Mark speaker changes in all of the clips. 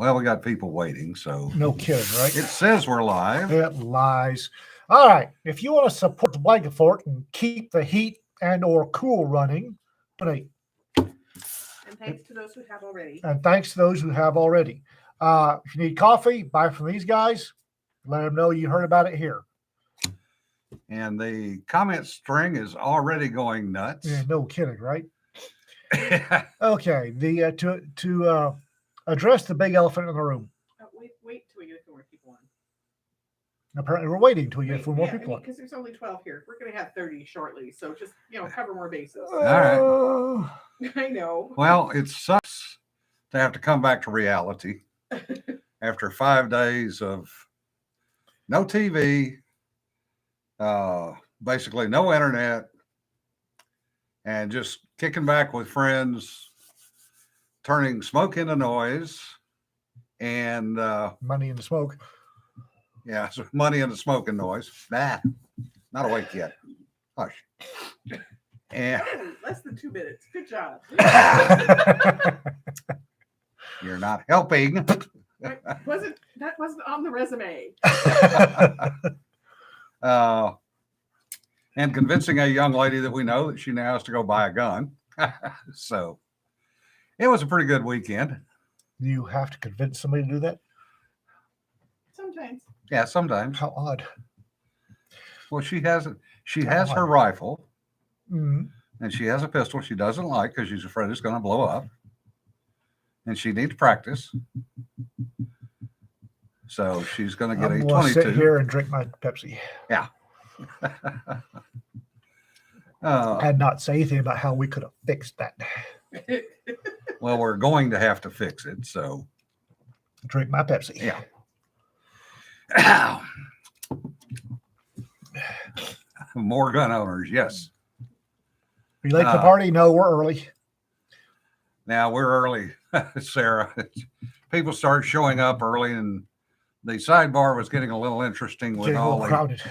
Speaker 1: Well, we got people waiting, so
Speaker 2: No kidding, right?
Speaker 1: it says we're live.
Speaker 2: It lies. All right. If you want to support the Blanket Fort and keep the heat and or cool running, donate.
Speaker 3: And thanks to those who have already.
Speaker 2: And thanks to those who have already. If you need coffee, buy from these guys. Let them know you heard about it here.
Speaker 1: And the comment string is already going nuts.
Speaker 2: Yeah, no kidding, right? Okay. The to address the big elephant in the room.
Speaker 3: Wait till we get a few more people on.
Speaker 2: Apparently, we're waiting until we get a few more people on.
Speaker 3: Because there's only 12 here. We're going to have 30 shortly. So just, cover more bases.
Speaker 1: All right.
Speaker 3: I know.
Speaker 1: Well, it sucks to have to come back to reality after 5 days of no TV, basically no internet, and just kicking back with friends, turning smoke into noise, and
Speaker 2: Money in the smoke.
Speaker 1: yeah, so money into smoke and noise. Not awake yet. Hush. And
Speaker 3: Oh, less than 2 minutes. Good job.
Speaker 1: you're not helping.
Speaker 3: That wasn't on the resume.
Speaker 1: And convincing a young lady that we know that she now has to go buy a gun. So it was a pretty good weekend.
Speaker 2: You have to convince somebody to do that?
Speaker 3: Sometimes.
Speaker 1: Yeah, sometimes.
Speaker 2: How odd.
Speaker 1: Well, she has her rifle,
Speaker 2: Mm-hmm.
Speaker 1: and she has a pistol she doesn't like because she's afraid it's going to blow up, and she needs practice. So she's going to get
Speaker 2: I'm
Speaker 1: a
Speaker 2: going to
Speaker 1: 22.
Speaker 2: sit here and drink my Pepsi.
Speaker 1: Yeah.
Speaker 2: And not say anything about how we could have fixed that.
Speaker 1: Well, we're going to have to fix it. So
Speaker 2: Drink my Pepsi.
Speaker 1: yeah. More gun owners, yes.
Speaker 2: Are you late to the party? No, we're early.
Speaker 1: Now we're early, Sarah. People started showing up early, and the sidebar was getting a little interesting with
Speaker 2: Getting a
Speaker 1: all
Speaker 2: little crowded.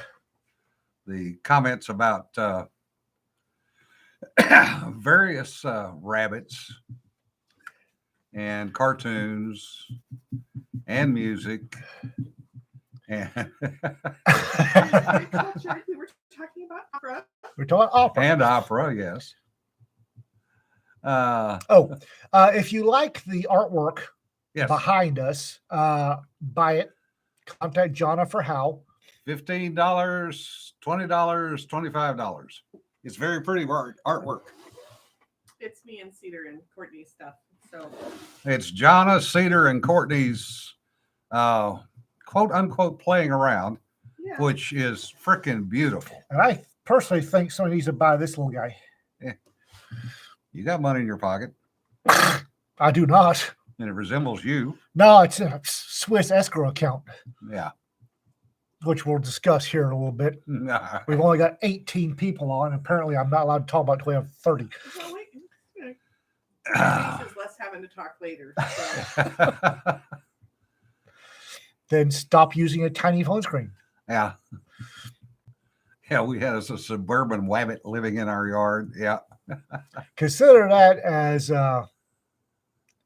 Speaker 1: the comments about various rabbits and cartoons and music. And
Speaker 3: Culture. We were talking about opera.
Speaker 2: We're talking opera.
Speaker 1: and opera, yes.
Speaker 2: If you like the artwork
Speaker 1: Yes,
Speaker 2: behind us, buy it. Contact Jonna for how.
Speaker 1: $15, $20, $25. It's very pretty artwork.
Speaker 3: It's me and Cedar and Courtney's stuff. So
Speaker 1: It's Jonna, Cedar, and Courtney's quote unquote playing around,
Speaker 3: yeah.
Speaker 1: which is freaking beautiful.
Speaker 2: And I personally think somebody needs to buy this little guy.
Speaker 1: You got money in your pocket,
Speaker 2: I do not.
Speaker 1: and it resembles you.
Speaker 2: No, it's a Swiss escrow account,
Speaker 1: Yeah.
Speaker 2: which we'll discuss here in a little bit. We've only got 18 people on. Apparently, I'm not allowed to talk about it until we have 30.
Speaker 3: Well, wait. Is less having to talk later. So.
Speaker 2: Then stop using a tiny phone screen.
Speaker 1: Yeah. Yeah, we had a suburban wabbit living in our yard. Yeah.
Speaker 2: Consider that as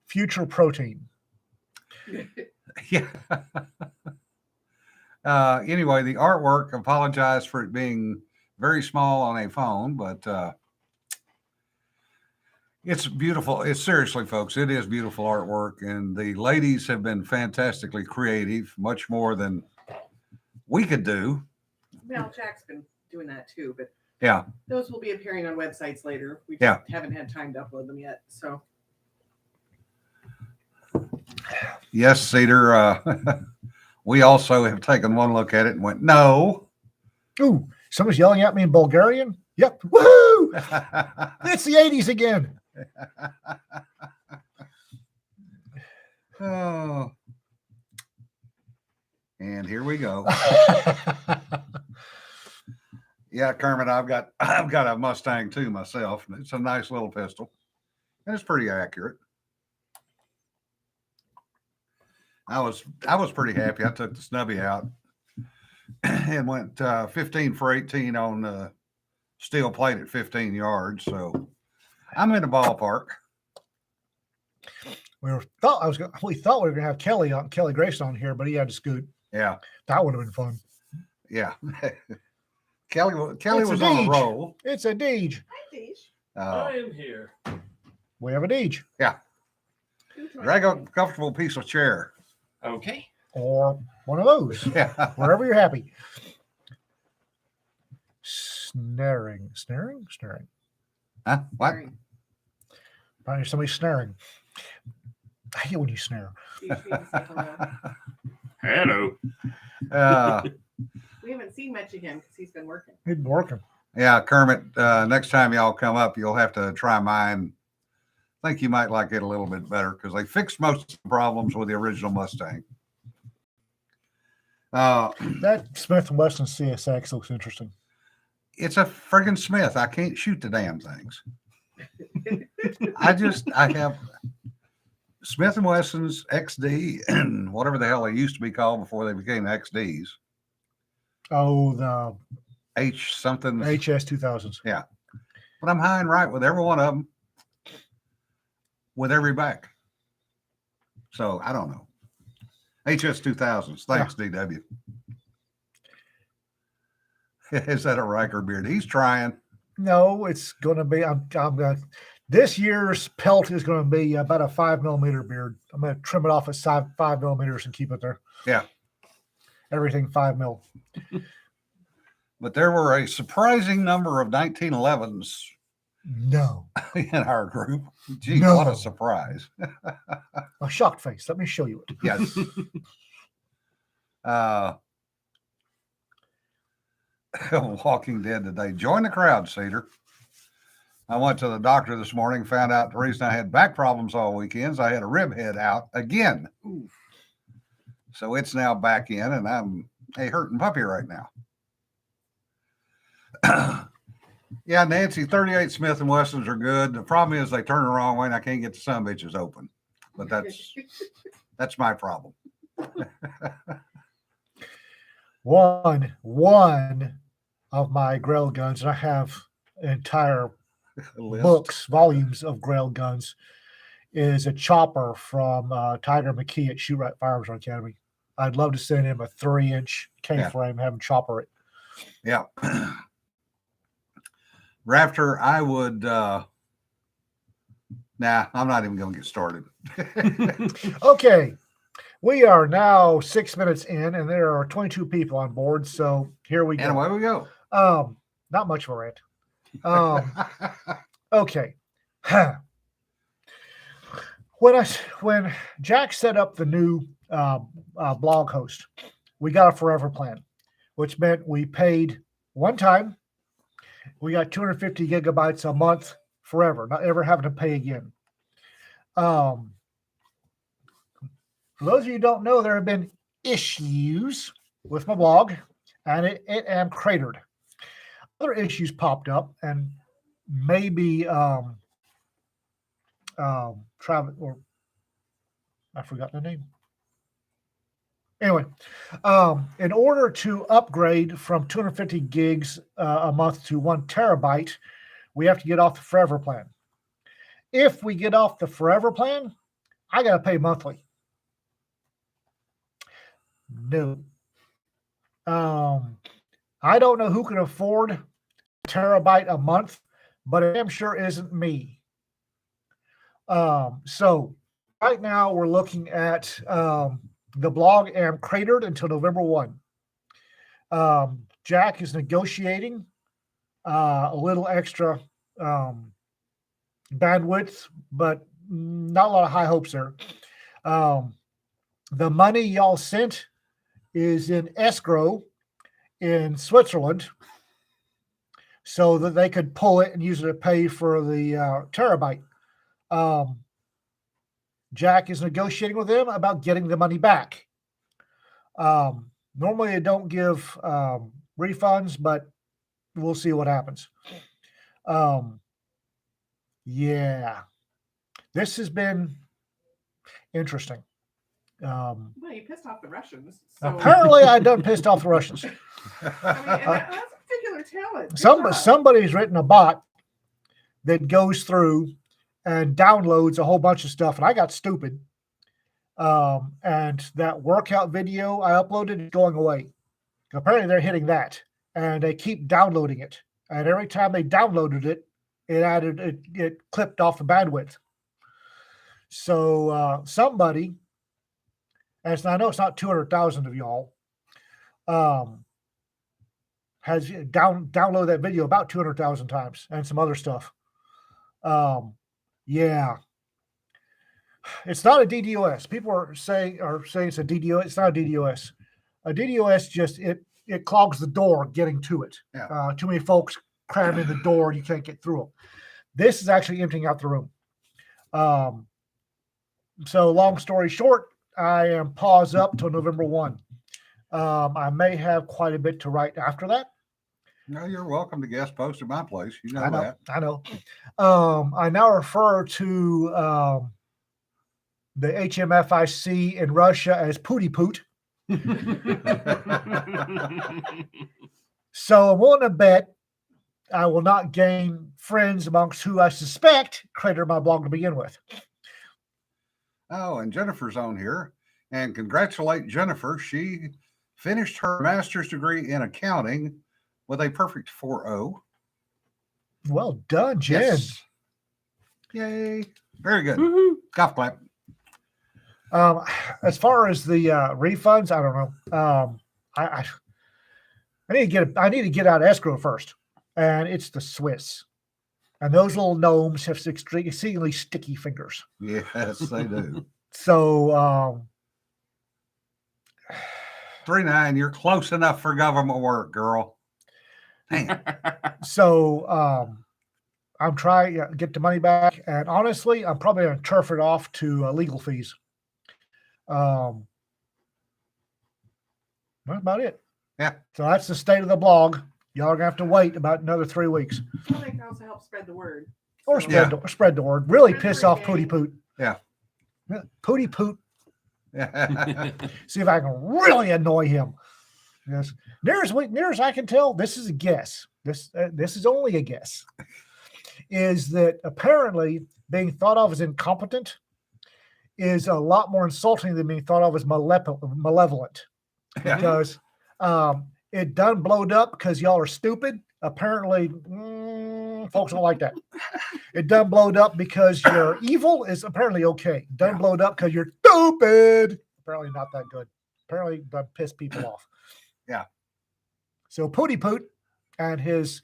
Speaker 2: future protein.
Speaker 1: Yeah. Anyway, the artwork, apologize for it being very small on a phone, but it's beautiful. It's seriously, folks, it is beautiful artwork. And the ladies have been fantastically creative, much more than we could do.
Speaker 3: Well, Jack's been doing that too, but
Speaker 1: Yeah.
Speaker 3: those will be appearing on websites later. We just
Speaker 1: Yeah.
Speaker 3: haven't had time to upload them yet. So
Speaker 1: Yes, Cedar. We also have taken one look at it and went, no.
Speaker 2: Ooh, someone's yelling at me in Bulgarian. Yep. Woohoo! It's the 80s again.
Speaker 1: Oh. And here we go. Yeah, Kermit, I've got a Mustang too myself. It's a nice little pistol, and it's pretty accurate. I was pretty happy. I took the snubby out and went 15 for 18 on steel plate at 15 yards. So I'm in the ballpark.
Speaker 2: we thought we were gonna have Kelly Grayson on here, but he had to scoot.
Speaker 1: Yeah.
Speaker 2: That would have been fun.
Speaker 1: Yeah. Kelly
Speaker 2: It's a
Speaker 1: was on a
Speaker 2: Deej.
Speaker 1: roll.
Speaker 2: It's a Deej.
Speaker 3: Hi, Deej.
Speaker 4: I am here.
Speaker 2: We have a Deej.
Speaker 3: Who joined
Speaker 1: Drag a
Speaker 3: you?
Speaker 1: comfortable piece of chair.
Speaker 4: Okay.
Speaker 2: Or one of those.
Speaker 1: Yeah.
Speaker 2: Wherever you're happy. Snaring.
Speaker 1: Huh? What?
Speaker 3: Sorry.
Speaker 2: Apparently somebody's snaring. I hate when you snare.
Speaker 3: Deej, we haven't seen for a while.
Speaker 4: Hello.
Speaker 1: Uh,
Speaker 3: We haven't seen much of him because he's been working.
Speaker 2: He's been working.
Speaker 1: yeah, Kermit, next time y'all come up, you'll have to try mine. I think you might like it a little bit better because they fixed most of the problems with the original Mustang.
Speaker 2: That Smith & Wesson CSX looks interesting.
Speaker 1: It's a friggin' Smith. I can't shoot the damn things. I have Smith & Wesson's XD and whatever the hell they used to be called before they became XDs.
Speaker 2: Oh, the
Speaker 1: H something.
Speaker 2: HS 2000s.
Speaker 1: But I'm high and right with every one of them, with every back. So I don't know. HS 2000s. Thanks, DW. Is that a Riker beard? He's trying.
Speaker 2: No, it's going to be. I'm this year's pelt is going to be about a 5mm beard. I'm going to trim it off at 5mm and keep it there.
Speaker 1: Yeah.
Speaker 2: Everything 5mm.
Speaker 1: But there were a surprising number of 1911s
Speaker 2: No,
Speaker 1: in our group. Gee,
Speaker 2: No.
Speaker 1: what a surprise.
Speaker 2: a shocked face. Let me show you it.
Speaker 1: Yes. Walking Dead today. Join the crowd, Cedar. I went to the doctor this morning, found out the reason I had back problems all weekends, I had a rib head out again.
Speaker 3: Ooh.
Speaker 1: So it's now back in, and I'm a hurting puppy right now. Yeah, Nancy, 38 Smith & Wessons are good. The problem is they turn the wrong way and I can't get the son bitches open. But that's my problem.
Speaker 2: One of my Grail guns, and I have entire
Speaker 1: List.
Speaker 2: volumes of Grail guns, is a chopper from Tiger McKee at Shoot Right Firearms Academy. I'd love to send him a 3-inch K-frame, have him chopper it.
Speaker 1: Yeah. Rafter, I would nah, I'm not even gonna get started.
Speaker 2: Okay, we are now 6 minutes in, and there are 22 people on board. So here we go.
Speaker 1: And away we go.
Speaker 2: Not much for it. Okay. When Jack set up the new blog host, we got a forever plan, which meant we paid one time. We got 250 gigabytes a month forever, not ever having to pay again. For those of you who don't know, there have been issues with my blog, and it am cratered. Other issues popped up, and maybe Travis, or I forgot the name. Anyway, in order to upgrade from 250 gigs a month to 1 terabyte, we have to get off the forever plan. If we get off the forever plan, I got to pay monthly. No. I don't know who can afford a terabyte a month, but it damn sure isn't me. So right now we're looking at the blog am cratered until November 1. Jack is negotiating a little extra bandwidth, but not a lot of high hopes there. The money y'all sent is in escrow in Switzerland so that they could pull it and use it to pay for the terabyte. Jack is negotiating with them about getting the money back. Normally they don't give refunds, but we'll see what happens. Yeah, this has been interesting.
Speaker 3: Well, you pissed off the Russians. So,
Speaker 2: Apparently I done pissed off the Russians.
Speaker 3: I mean, and that's a particular talent. Good job.
Speaker 2: Somebody's written a bot that goes through and downloads a whole bunch of stuff. And I got stupid. And that workout video I uploaded is going away. Apparently they're hitting that, and they keep downloading it. And every time they downloaded it, it clipped off the bandwidth. So somebody, and I know it's not 200,000 of y'all, has downloaded that video about 200,000 times and some other stuff. Yeah. It's not a DDoS. People are saying it's a DDoS. It's not a DDoS. A DDoS just it clogs the door getting to it.
Speaker 1: Yeah.
Speaker 2: Too many folks cram in the door, you can't get through them. This is actually emptying out the room. So long story short, I am paused up till November 1. I may have quite a bit to write after that.
Speaker 1: No, you're welcome to guest post at my place. You know
Speaker 2: I know.
Speaker 1: that.
Speaker 2: I know. I now refer to the HMFIC in Russia as Pooty Poot. So I'm willing to bet I will not gain friends amongst who I suspect created my blog to begin with.
Speaker 1: Oh, and Jennifer's on here. And congratulate Jennifer. She finished her master's degree in accounting with a perfect 4.0.
Speaker 2: Well done, Jen.
Speaker 1: Yes. Yay. Very good.
Speaker 4: Woohoo.
Speaker 1: Golf clap.
Speaker 2: As far as the refunds, I don't know. I need to get out of escrow first, and it's the Swiss, and those little gnomes have exceedingly sticky fingers.
Speaker 1: Yes, they do.
Speaker 2: So
Speaker 1: 3.9, you're close enough for government work, girl. Damn.
Speaker 2: so I'm trying to get the money back, and honestly, I'm probably going to turf it off to legal fees. That's about it.
Speaker 1: Yeah.
Speaker 2: So that's the state of the blog. Y'all are gonna have to wait about another 3 weeks,
Speaker 3: Well, they can also help spread the word.
Speaker 2: or
Speaker 3: So-
Speaker 2: spread the word. Really
Speaker 3: Spread the
Speaker 2: piss
Speaker 3: word,
Speaker 2: off
Speaker 3: gang.
Speaker 2: Pooty Poot.
Speaker 1: Yeah.
Speaker 2: Pooty Poot.
Speaker 1: Yeah.
Speaker 2: See if I can really annoy him. Yes. Near as I can tell, this is a guess. This is only a guess. Is that apparently being thought of as incompetent is a lot more insulting than being thought of as malevolent.
Speaker 1: Yeah.
Speaker 2: Because it done blowed up because y'all are stupid. Apparently, folks don't like that. It done blowed up because you're evil is apparently okay. Done
Speaker 1: Yeah.
Speaker 2: blowed up because you're stupid. Apparently not that good. Apparently that pissed people off.
Speaker 1: Yeah.
Speaker 2: So Pooty Poot and his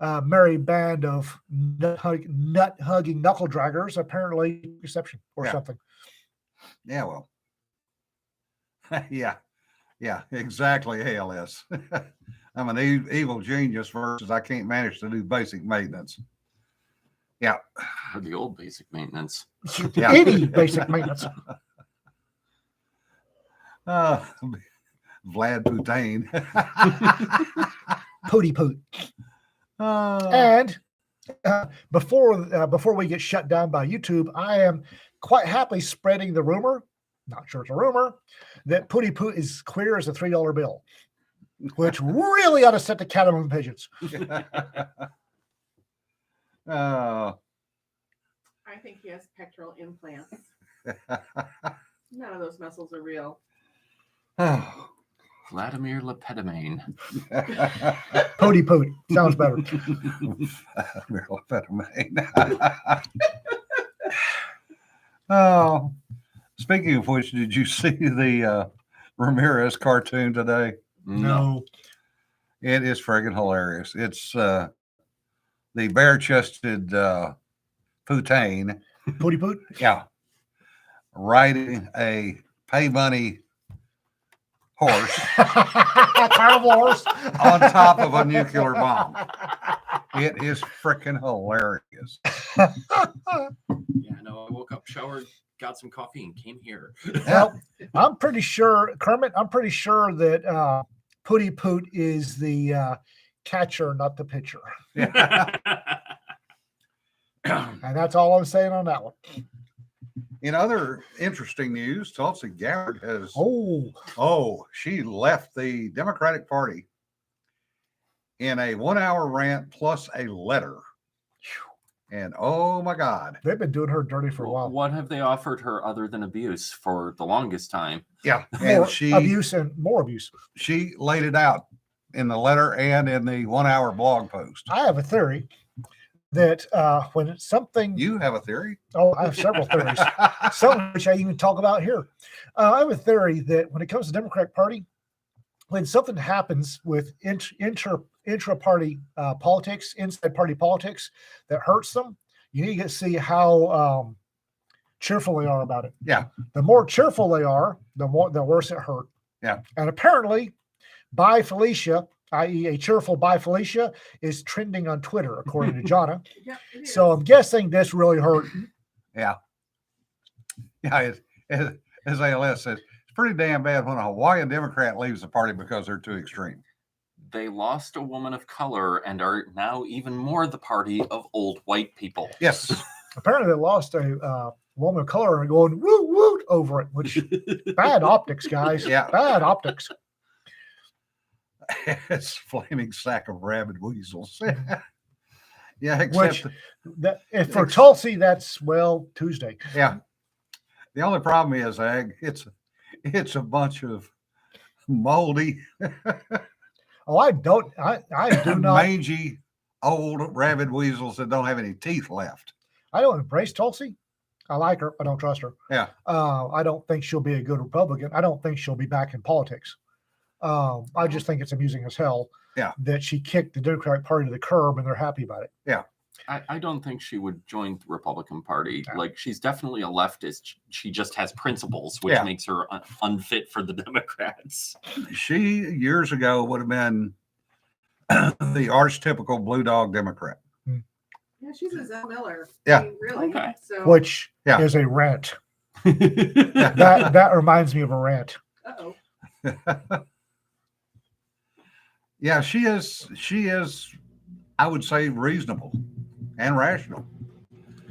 Speaker 2: merry band of nut-hugging knuckle draggers apparently reception or
Speaker 1: Yeah.
Speaker 2: something.
Speaker 1: Yeah, well. Yeah, exactly, ALS. I'm an evil genius versus I can't manage to do basic maintenance. Yeah.
Speaker 4: Or the old basic maintenance.
Speaker 1: Yeah.
Speaker 2: Any basic maintenance.
Speaker 1: Vlad Putain.
Speaker 2: Pooty Poot.
Speaker 1: Uh,
Speaker 2: And before we get shut down by YouTube, I am quite happily spreading the rumor, not sure it's a rumor, that Pooty Poot is queer as a $3 bill, which really ought to set the cat among pigeons.
Speaker 1: uh,
Speaker 3: I think he has pectoral implants. None of those muscles are real.
Speaker 1: oh.
Speaker 4: Vladimir Lepidamine.
Speaker 2: Pooty Poot sounds better.
Speaker 1: Methamphetamine. Oh, speaking of which, did you see the Ramirez cartoon today?
Speaker 2: No.
Speaker 1: It is friggin' hilarious. It's the bare-chested Putain,
Speaker 2: Pooty Poot.
Speaker 1: yeah, riding a pay money horse
Speaker 2: Carnival horse.
Speaker 1: on top of a nuclear bomb. It is freaking hilarious.
Speaker 4: Yeah, no, I woke up, showered, got some coffee, and came here.
Speaker 2: Well, I'm pretty sure, Kermit, I'm pretty sure that Pooty Poot is the catcher, not the pitcher.
Speaker 1: Yeah.
Speaker 2: And that's all I'm saying on that one.
Speaker 1: In other interesting news, Tulsi Gabbard has she left the Democratic Party in a 1-hour rant plus a letter. And oh my God.
Speaker 2: They've been doing her dirty for a while.
Speaker 4: What have they offered her other than abuse for the longest time?
Speaker 1: Yeah.
Speaker 2: More
Speaker 1: And she
Speaker 2: abuse and more abuse.
Speaker 1: laid it out in the letter and in the 1 hour blog post.
Speaker 2: I have a theory that when it's something,
Speaker 1: You have a theory?
Speaker 2: I have several theories, some of which I even talk about here. I have a theory that when it comes to the Democratic Party, when something happens with intra-party politics, inside party politics that hurts them, you need to see how cheerful they are about it.
Speaker 1: Yeah.
Speaker 2: The more cheerful they are, the worse it hurt.
Speaker 1: Yeah.
Speaker 2: And apparently, Bye Felicia, i.e., a cheerful Bye Felicia, is trending on Twitter, according to Jonna.
Speaker 3: Yeah, it is.
Speaker 2: So I'm guessing this really hurt.
Speaker 1: Yeah. Yeah. As ALS says, it's pretty damn bad when a Hawaiian Democrat leaves the party because they're too extreme.
Speaker 4: They lost a woman of color and are now even more the party of old white people.
Speaker 1: Yes.
Speaker 2: Apparently, they lost a woman of color and going woo woo over it, which bad optics, guys.
Speaker 1: Yeah.
Speaker 2: Bad optics.
Speaker 1: It's a flaming sack of rabid weasels. Yeah, except
Speaker 2: Which if for Tulsi, that's Tuesday.
Speaker 1: yeah. The only problem is, Ag, it's a bunch of moldy,
Speaker 2: Oh, I do not.
Speaker 1: mangy, old rabid weasels that don't have any teeth left.
Speaker 2: I don't embrace Tulsi. I like her. I don't trust her.
Speaker 1: Yeah.
Speaker 2: I don't think she'll be a good Republican. I don't think she'll be back in politics. I just think it's amusing as hell.
Speaker 1: Yeah.
Speaker 2: That she kicked the Democratic Party to the curb and they're happy about it.
Speaker 4: I don't think she would join the Republican Party.
Speaker 2: No.
Speaker 4: Like, she's definitely a leftist. She just has principles, which
Speaker 1: Yeah.
Speaker 4: makes her unfit for the Democrats.
Speaker 1: She years ago would have been the archetypical blue dog Democrat.
Speaker 3: Yeah, she's a Zell Miller.
Speaker 1: Yeah.
Speaker 3: I mean, really.
Speaker 4: Okay.
Speaker 3: So.
Speaker 2: Which
Speaker 1: Yeah.
Speaker 2: is a rant. That reminds me of a rant.
Speaker 3: Uh-oh.
Speaker 1: Yeah, she is, I would say, reasonable and rational.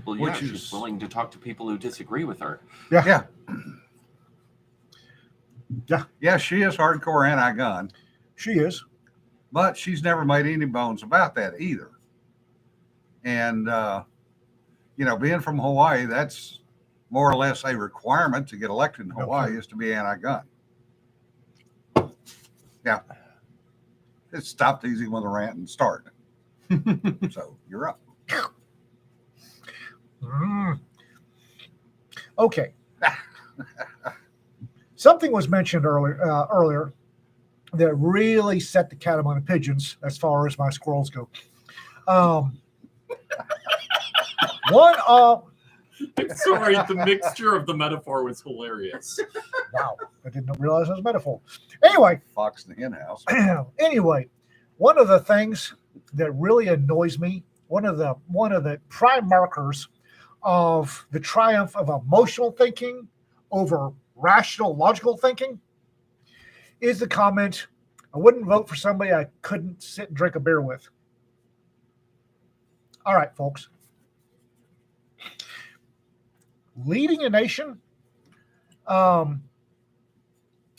Speaker 4: Well, yeah,
Speaker 1: Which
Speaker 4: she's
Speaker 1: is-
Speaker 4: willing to talk to people who disagree with her.
Speaker 1: Yeah.
Speaker 2: Yeah.
Speaker 1: Yeah, she is hardcore anti-gun,
Speaker 2: She is.
Speaker 1: but she's never made any bones about that either. And, being from Hawaii, that's more or less a requirement to get elected in
Speaker 2: No
Speaker 1: Hawaii
Speaker 2: kidding.
Speaker 1: is to be anti-gun. Yeah. It stopped easy with a rant and start. So you're up.
Speaker 2: Mm. Okay. Something was mentioned earlier that really set the cat among the pigeons as far as my squirrels go. One of
Speaker 4: Sorry, the mixture of the metaphor was hilarious.
Speaker 2: wow, I didn't realize it was a metaphor. Anyway,
Speaker 1: Fox in the hen house.
Speaker 2: anyway, one of the things that really annoys me, one of the prime markers of the triumph of emotional thinking over rational, logical thinking is the comment, I wouldn't vote for somebody I couldn't sit and drink a beer with. All right, folks. Leading a nation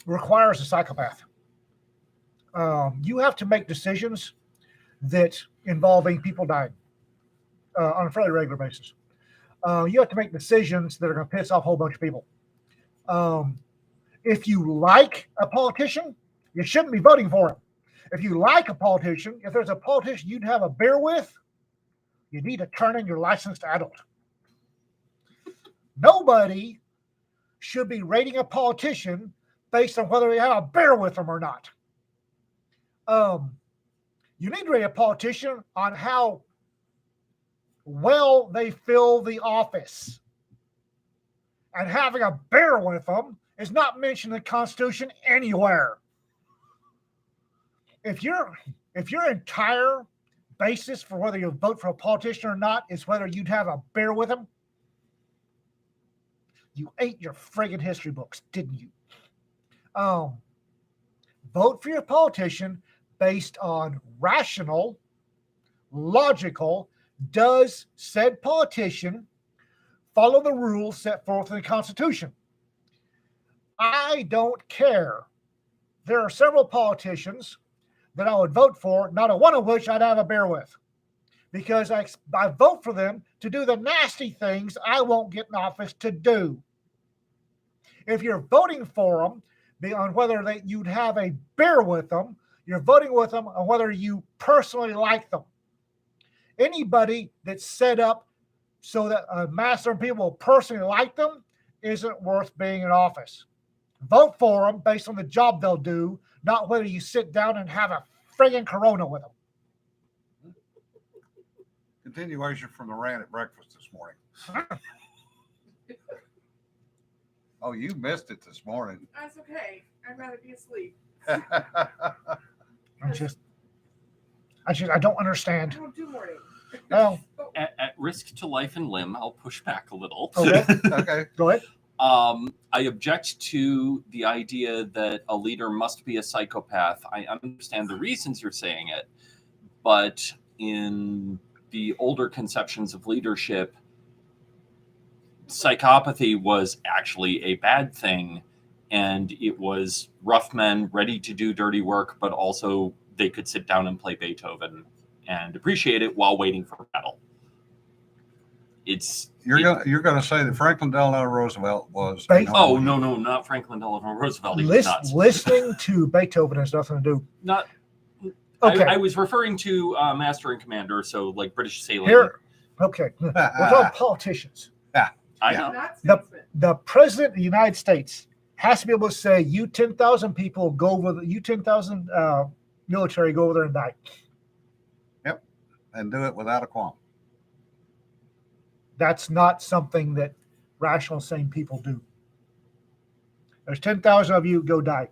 Speaker 2: requires a psychopath. You have to make decisions that involving people dying on a fairly regular basis. You have to make decisions that are going to piss off a whole bunch of people. If you like a politician, you shouldn't be voting for him. If you like a politician, if there's a politician you'd have a beer with, you need to turn in your licensed adult. Nobody should be rating a politician based on whether you have a beer with them or not. You need to rate a politician on how well they fill the office. And having a beer with them is not mentioned in the Constitution anywhere. If your entire basis for whether you vote for a politician or not is whether you'd have a beer with them, you ate your friggin' history books, didn't you? Vote for your politician based on rational, logical, does said politician follow the rules set forth in the Constitution? I don't care. There are several politicians that I would vote for, not a one of which I'd have a beer with. because I vote for them to do the nasty things I won't get in office to do. If you're voting for them on whether you'd have a beer with them, you're voting with them on whether you personally like them. Anybody that's set up so that a mass of people personally like them isn't worth being in office. Vote for them based on the job they'll do, not whether you sit down and have a friggin' Corona with them.
Speaker 1: Continuation from the rant at breakfast this morning. Oh, you missed it this morning.
Speaker 3: That's okay. I'd rather be asleep.
Speaker 2: I don't
Speaker 3: I
Speaker 2: understand.
Speaker 3: don't do morning.
Speaker 2: Well,
Speaker 4: At risk to life and limb, I'll push back a little.
Speaker 2: okay,
Speaker 1: Okay.
Speaker 2: go ahead.
Speaker 4: I object to the idea that a leader must be a psychopath. I understand the reasons you're saying it, but in the older conceptions of leadership, psychopathy was actually a bad thing, and it was rough men ready to do dirty work, but also they could sit down and play Beethoven and appreciate it while waiting for battle.
Speaker 1: You're gonna say that Franklin Delano Roosevelt was.
Speaker 4: Oh no, not Franklin Delano Roosevelt. He was nuts.
Speaker 2: Listening to Beethoven has nothing to do.
Speaker 4: Not.
Speaker 2: Okay.
Speaker 4: I was referring to Master and Commander, so like British sailing.
Speaker 2: Here, okay. We're talking politicians.
Speaker 4: I
Speaker 1: Yeah.
Speaker 4: know.
Speaker 3: Not
Speaker 2: The,
Speaker 3: statesman.
Speaker 2: the president of the United States has to be able to say, you 10,000 people go over, you 10,000 military go over there and die.
Speaker 1: And do it without a qualm.
Speaker 2: That's not something that rational, sane people do. There's 10,000 of you, go die.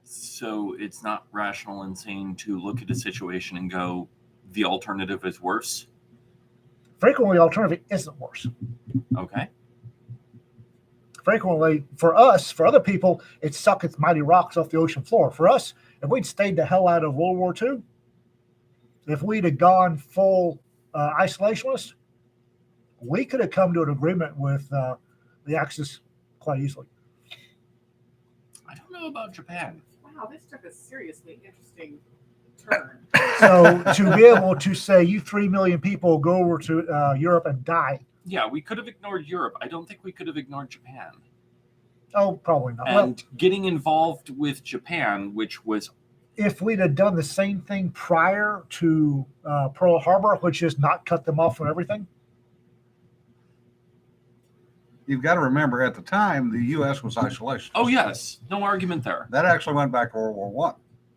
Speaker 4: So it's not rational and sane to look at a situation and go, the alternative is worse.
Speaker 2: Frequently, the alternative isn't worse.
Speaker 4: Okay.
Speaker 2: Frequently, for us, for other people, it's suck its mighty rocks off the ocean floor. For us, if we'd stayed the hell out of World War II, if we'd have gone full isolationist, we could have come to an agreement with the Axis quite easily.
Speaker 4: I don't know about Japan.
Speaker 3: Wow, this took a seriously interesting turn.
Speaker 2: So to be able to say you 3 million people go over to Europe and die,
Speaker 4: Yeah, we could have ignored Europe. I don't think we could have ignored Japan.
Speaker 2: oh, probably not. Well,
Speaker 4: And getting involved with Japan, which was
Speaker 2: if we'd have done the same thing prior to Pearl Harbor, which is not cut them off from everything,
Speaker 1: You've got to remember at the time, the U.S. was isolation.
Speaker 4: oh yes, no argument there.
Speaker 1: That actually went back to World War One.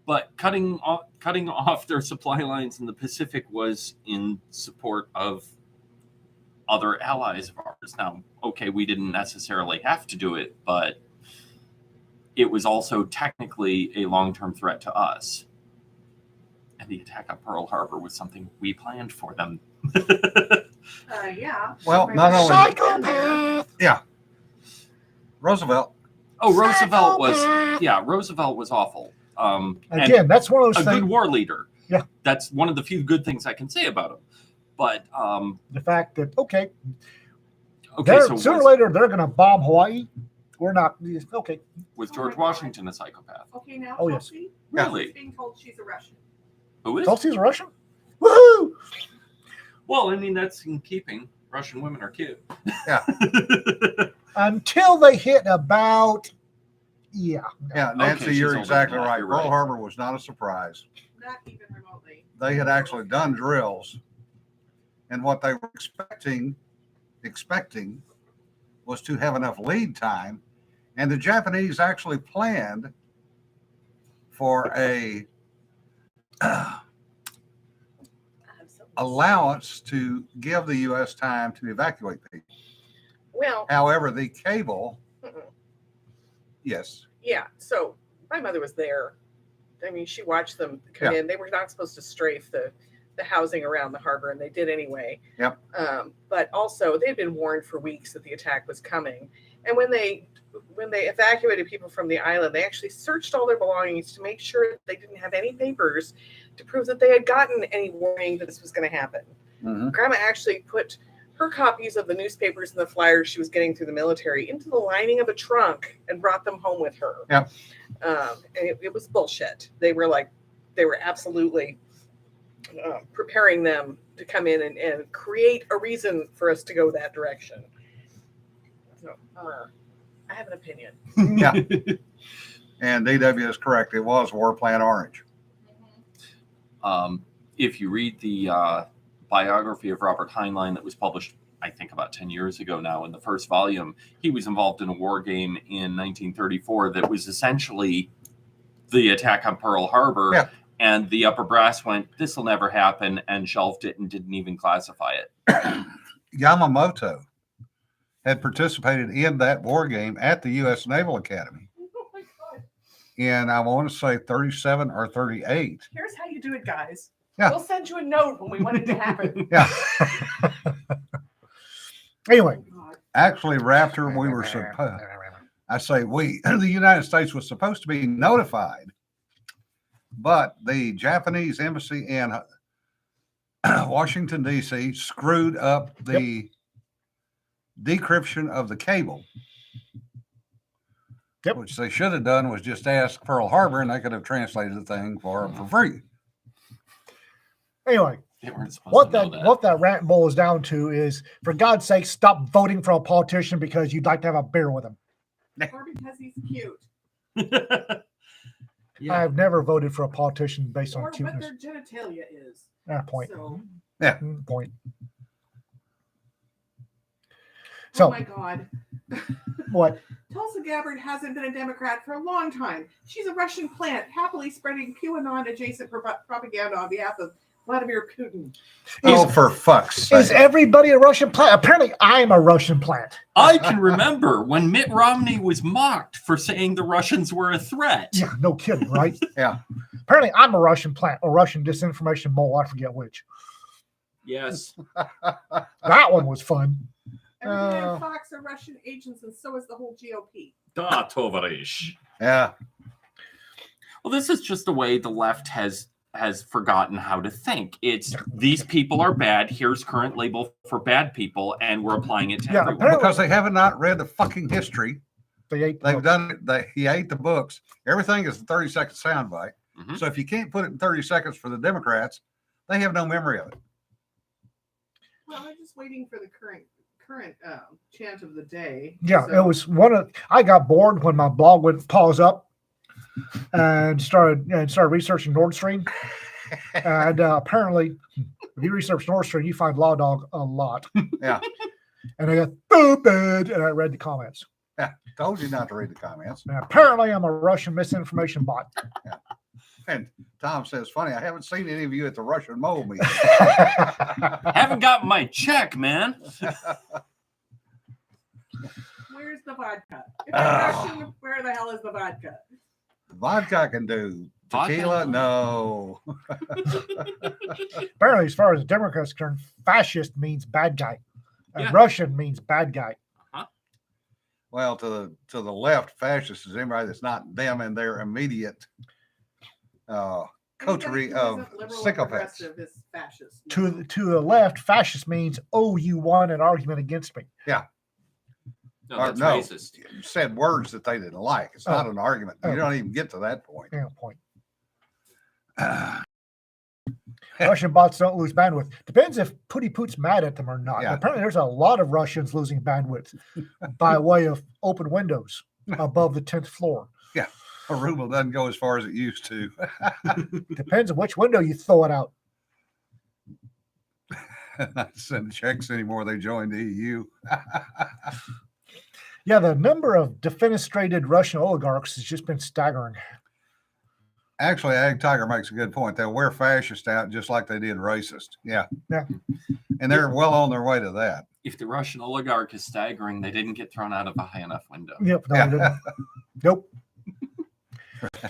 Speaker 4: But cutting off their supply lines in the Pacific was in support of other allies of ours. Now, okay, we didn't necessarily have to do it, but it was also technically a long-term threat to us. And the attack on Pearl Harbor was something we planned for them.
Speaker 3: Yeah.
Speaker 1: Well,
Speaker 3: Right.
Speaker 1: not only-
Speaker 2: psychopath.
Speaker 1: Roosevelt.
Speaker 4: Oh, Roosevelt was awful. And
Speaker 2: Again, that's one of
Speaker 4: a
Speaker 2: those
Speaker 4: good
Speaker 2: things.
Speaker 4: war leader.
Speaker 2: Yeah.
Speaker 4: That's one of the few good things I can say about him. But
Speaker 2: The fact that
Speaker 4: okay,
Speaker 2: sooner or later they're going to bomb Hawaii. We're not. Okay,
Speaker 4: was George Washington a psychopath?
Speaker 3: Okay, now
Speaker 2: Oh, yes.
Speaker 3: Chelsea
Speaker 1: Yeah.
Speaker 4: Really?
Speaker 3: is being told she's a Russian.
Speaker 4: Who is?
Speaker 2: Tulsi's a Russian. Woohoo!
Speaker 4: Well, I mean, that's in keeping. Russian women are cute.
Speaker 1: Yeah.
Speaker 2: Until they hit about, yeah.
Speaker 1: Yeah, Nancy,
Speaker 4: she's
Speaker 1: you're
Speaker 4: older
Speaker 1: exactly
Speaker 4: than that,
Speaker 1: right.
Speaker 4: you're
Speaker 1: Pearl
Speaker 4: right.
Speaker 1: Harbor was not a surprise.
Speaker 3: Not even remotely.
Speaker 1: They had actually done drills, and what they were expecting was to have enough lead time, and the Japanese actually planned for a allowance to give the U.S. time to evacuate people.
Speaker 3: Well,
Speaker 1: However, the cable,
Speaker 3: mm-mm.
Speaker 1: yes,
Speaker 3: Yeah. So my mother was there. I mean, she watched them come in. They were not supposed to strafe the housing around the harbor, and they did anyway.
Speaker 1: Yep.
Speaker 3: But also, they'd been warned for weeks that the attack was coming. And when they evacuated people from the island, they actually searched all their belongings to make sure that they didn't have any papers to prove that they had gotten any warning that this was going to happen.
Speaker 1: mhm,
Speaker 3: Grandma actually put her copies of the newspapers and the flyers she was getting through the military into the lining of a trunk and brought them home with her.
Speaker 1: Yep.
Speaker 3: And it was bullshit. They were like, they were absolutely preparing them to come in and create a reason for us to go that direction. So, I have an opinion.
Speaker 1: Yeah. And DW is correct. It was War Plan Orange.
Speaker 4: If you read the biography of Robert Heinlein that was published, I think about 10 years ago now, in the first volume, he was involved in a war game in 1934 that was essentially the attack on Pearl Harbor.
Speaker 1: Yeah.
Speaker 4: And the upper brass went, this will never happen, and shelved it and didn't even classify it.
Speaker 1: Yamamoto had participated in that war game at the U.S. Naval Academy
Speaker 3: Oh my God.
Speaker 1: in, I want to say, 37 or 38.
Speaker 3: Here's how you do it, guys.
Speaker 1: Yeah.
Speaker 3: We'll send you a note when we want it to happen.
Speaker 1: Yeah.
Speaker 2: Anyway,
Speaker 3: God.
Speaker 1: Actually, Raptor, we were supposed, I say we, the United States was supposed to be notified, but the Japanese embassy in Washington, D.C. screwed up the decryption of the cable.
Speaker 2: Yep.
Speaker 1: Which they should have done was just ask Pearl Harbor and they could have translated the thing for them for free.
Speaker 2: anyway,
Speaker 4: They weren't supposed
Speaker 2: what
Speaker 4: to know
Speaker 2: that what that rant boils down to is, for God's sake, stop voting for a politician because you'd like to have a beer with him.
Speaker 3: Or because he's cute.
Speaker 4: Yeah.
Speaker 2: I've never voted for a politician based on
Speaker 3: Or what
Speaker 2: cuteness.
Speaker 3: their genitalia is.
Speaker 2: Point.
Speaker 3: So,
Speaker 2: Point.
Speaker 3: oh
Speaker 2: So
Speaker 3: my God.
Speaker 2: what?
Speaker 3: Tulsa Gabbard hasn't been a Democrat for a long time. She's a Russian plant, happily spreading QAnon adjacent propaganda on behalf of Vladimir Putin.
Speaker 1: Oh, for fuck's
Speaker 2: Is
Speaker 1: sake.
Speaker 2: everybody a Russian plant? Apparently, I'm a Russian plant.
Speaker 4: I can remember when Mitt Romney was mocked for saying the Russians were a threat.
Speaker 2: Yeah, no kidding, right?
Speaker 1: Yeah.
Speaker 2: Apparently, I'm a Russian plant or Russian disinformation mole. I forget which.
Speaker 4: Yes.
Speaker 2: That one was fun.
Speaker 3: Everybody
Speaker 2: Uh,
Speaker 3: on Fox are Russian agents, and so is the whole GOP.
Speaker 4: Da, tovarish.
Speaker 1: Yeah.
Speaker 4: Well, this is just the way the left has forgotten how to think. It's these people are bad. Here's current label for bad people, and we're applying it to
Speaker 2: Yeah,
Speaker 4: everyone.
Speaker 2: apparently-
Speaker 1: Because they have not read the fucking history.
Speaker 2: They ate.
Speaker 1: They've done it. He ate the books. Everything is a 30-second soundbite.
Speaker 4: Mhm.
Speaker 1: So if you can't put it in 30 seconds for the Democrats, they have no memory of it.
Speaker 3: Well, I'm just waiting for the current chant of the day.
Speaker 2: Yeah,
Speaker 3: So-
Speaker 2: it was one of. I got bored when my blog would pause up and started researching Nord Stream. And apparently, if you research Nord Stream, you find Law Dog a lot.
Speaker 1: Yeah.
Speaker 2: And I got stupid, and I read the comments.
Speaker 1: Told you not to read the comments.
Speaker 2: And apparently, I'm a Russian misinformation bot.
Speaker 1: And Tom says, funny, I haven't seen any of you at the Russian mole meeting.
Speaker 4: Haven't got my check, man.
Speaker 3: Where's the vodka? If
Speaker 1: Ah.
Speaker 3: you're Russian, where the hell is the vodka?
Speaker 1: Vodka I can do.
Speaker 4: Vodka?
Speaker 1: Tequila, no.
Speaker 2: Apparently, as far as Democrats are concerned, fascist means bad guy. And
Speaker 4: Yeah.
Speaker 2: Russian means bad guy.
Speaker 1: Well, to the left, fascist is anybody that's not them and their immediate coterie
Speaker 3: Anybody who
Speaker 1: of
Speaker 3: isn't liberal or
Speaker 1: sycophants.
Speaker 3: progressive is fascist.
Speaker 2: To the left, fascist means, oh, you won an argument against me.
Speaker 4: No,
Speaker 1: Or
Speaker 4: that's
Speaker 1: no.
Speaker 4: racist.
Speaker 1: Said words that they didn't like. It's not an argument. You don't even get to that point.
Speaker 2: Yeah, point. Russian bots don't lose bandwidth. Depends if Putty Poot's mad at them or not.
Speaker 1: Yeah.
Speaker 2: Apparently, there's a lot of Russians losing bandwidth by way of open windows above the 10th floor.
Speaker 1: A ruble doesn't go as far as it used to.
Speaker 2: Depends on which window you throw it out.
Speaker 1: Not send checks anymore. They joined the EU.
Speaker 2: Yeah, the number of defenestrated Russian oligarchs has just been staggering.
Speaker 1: Actually, Ag Tiger makes a good point. They'll wear fascist out just like they did racist. Yeah.
Speaker 2: Yeah.
Speaker 1: And they're well on their way to that.
Speaker 4: If the Russian oligarch is staggering, they didn't get thrown out of a high enough window.
Speaker 2: Yep. No,
Speaker 1: Yeah.
Speaker 2: they didn't. Nope.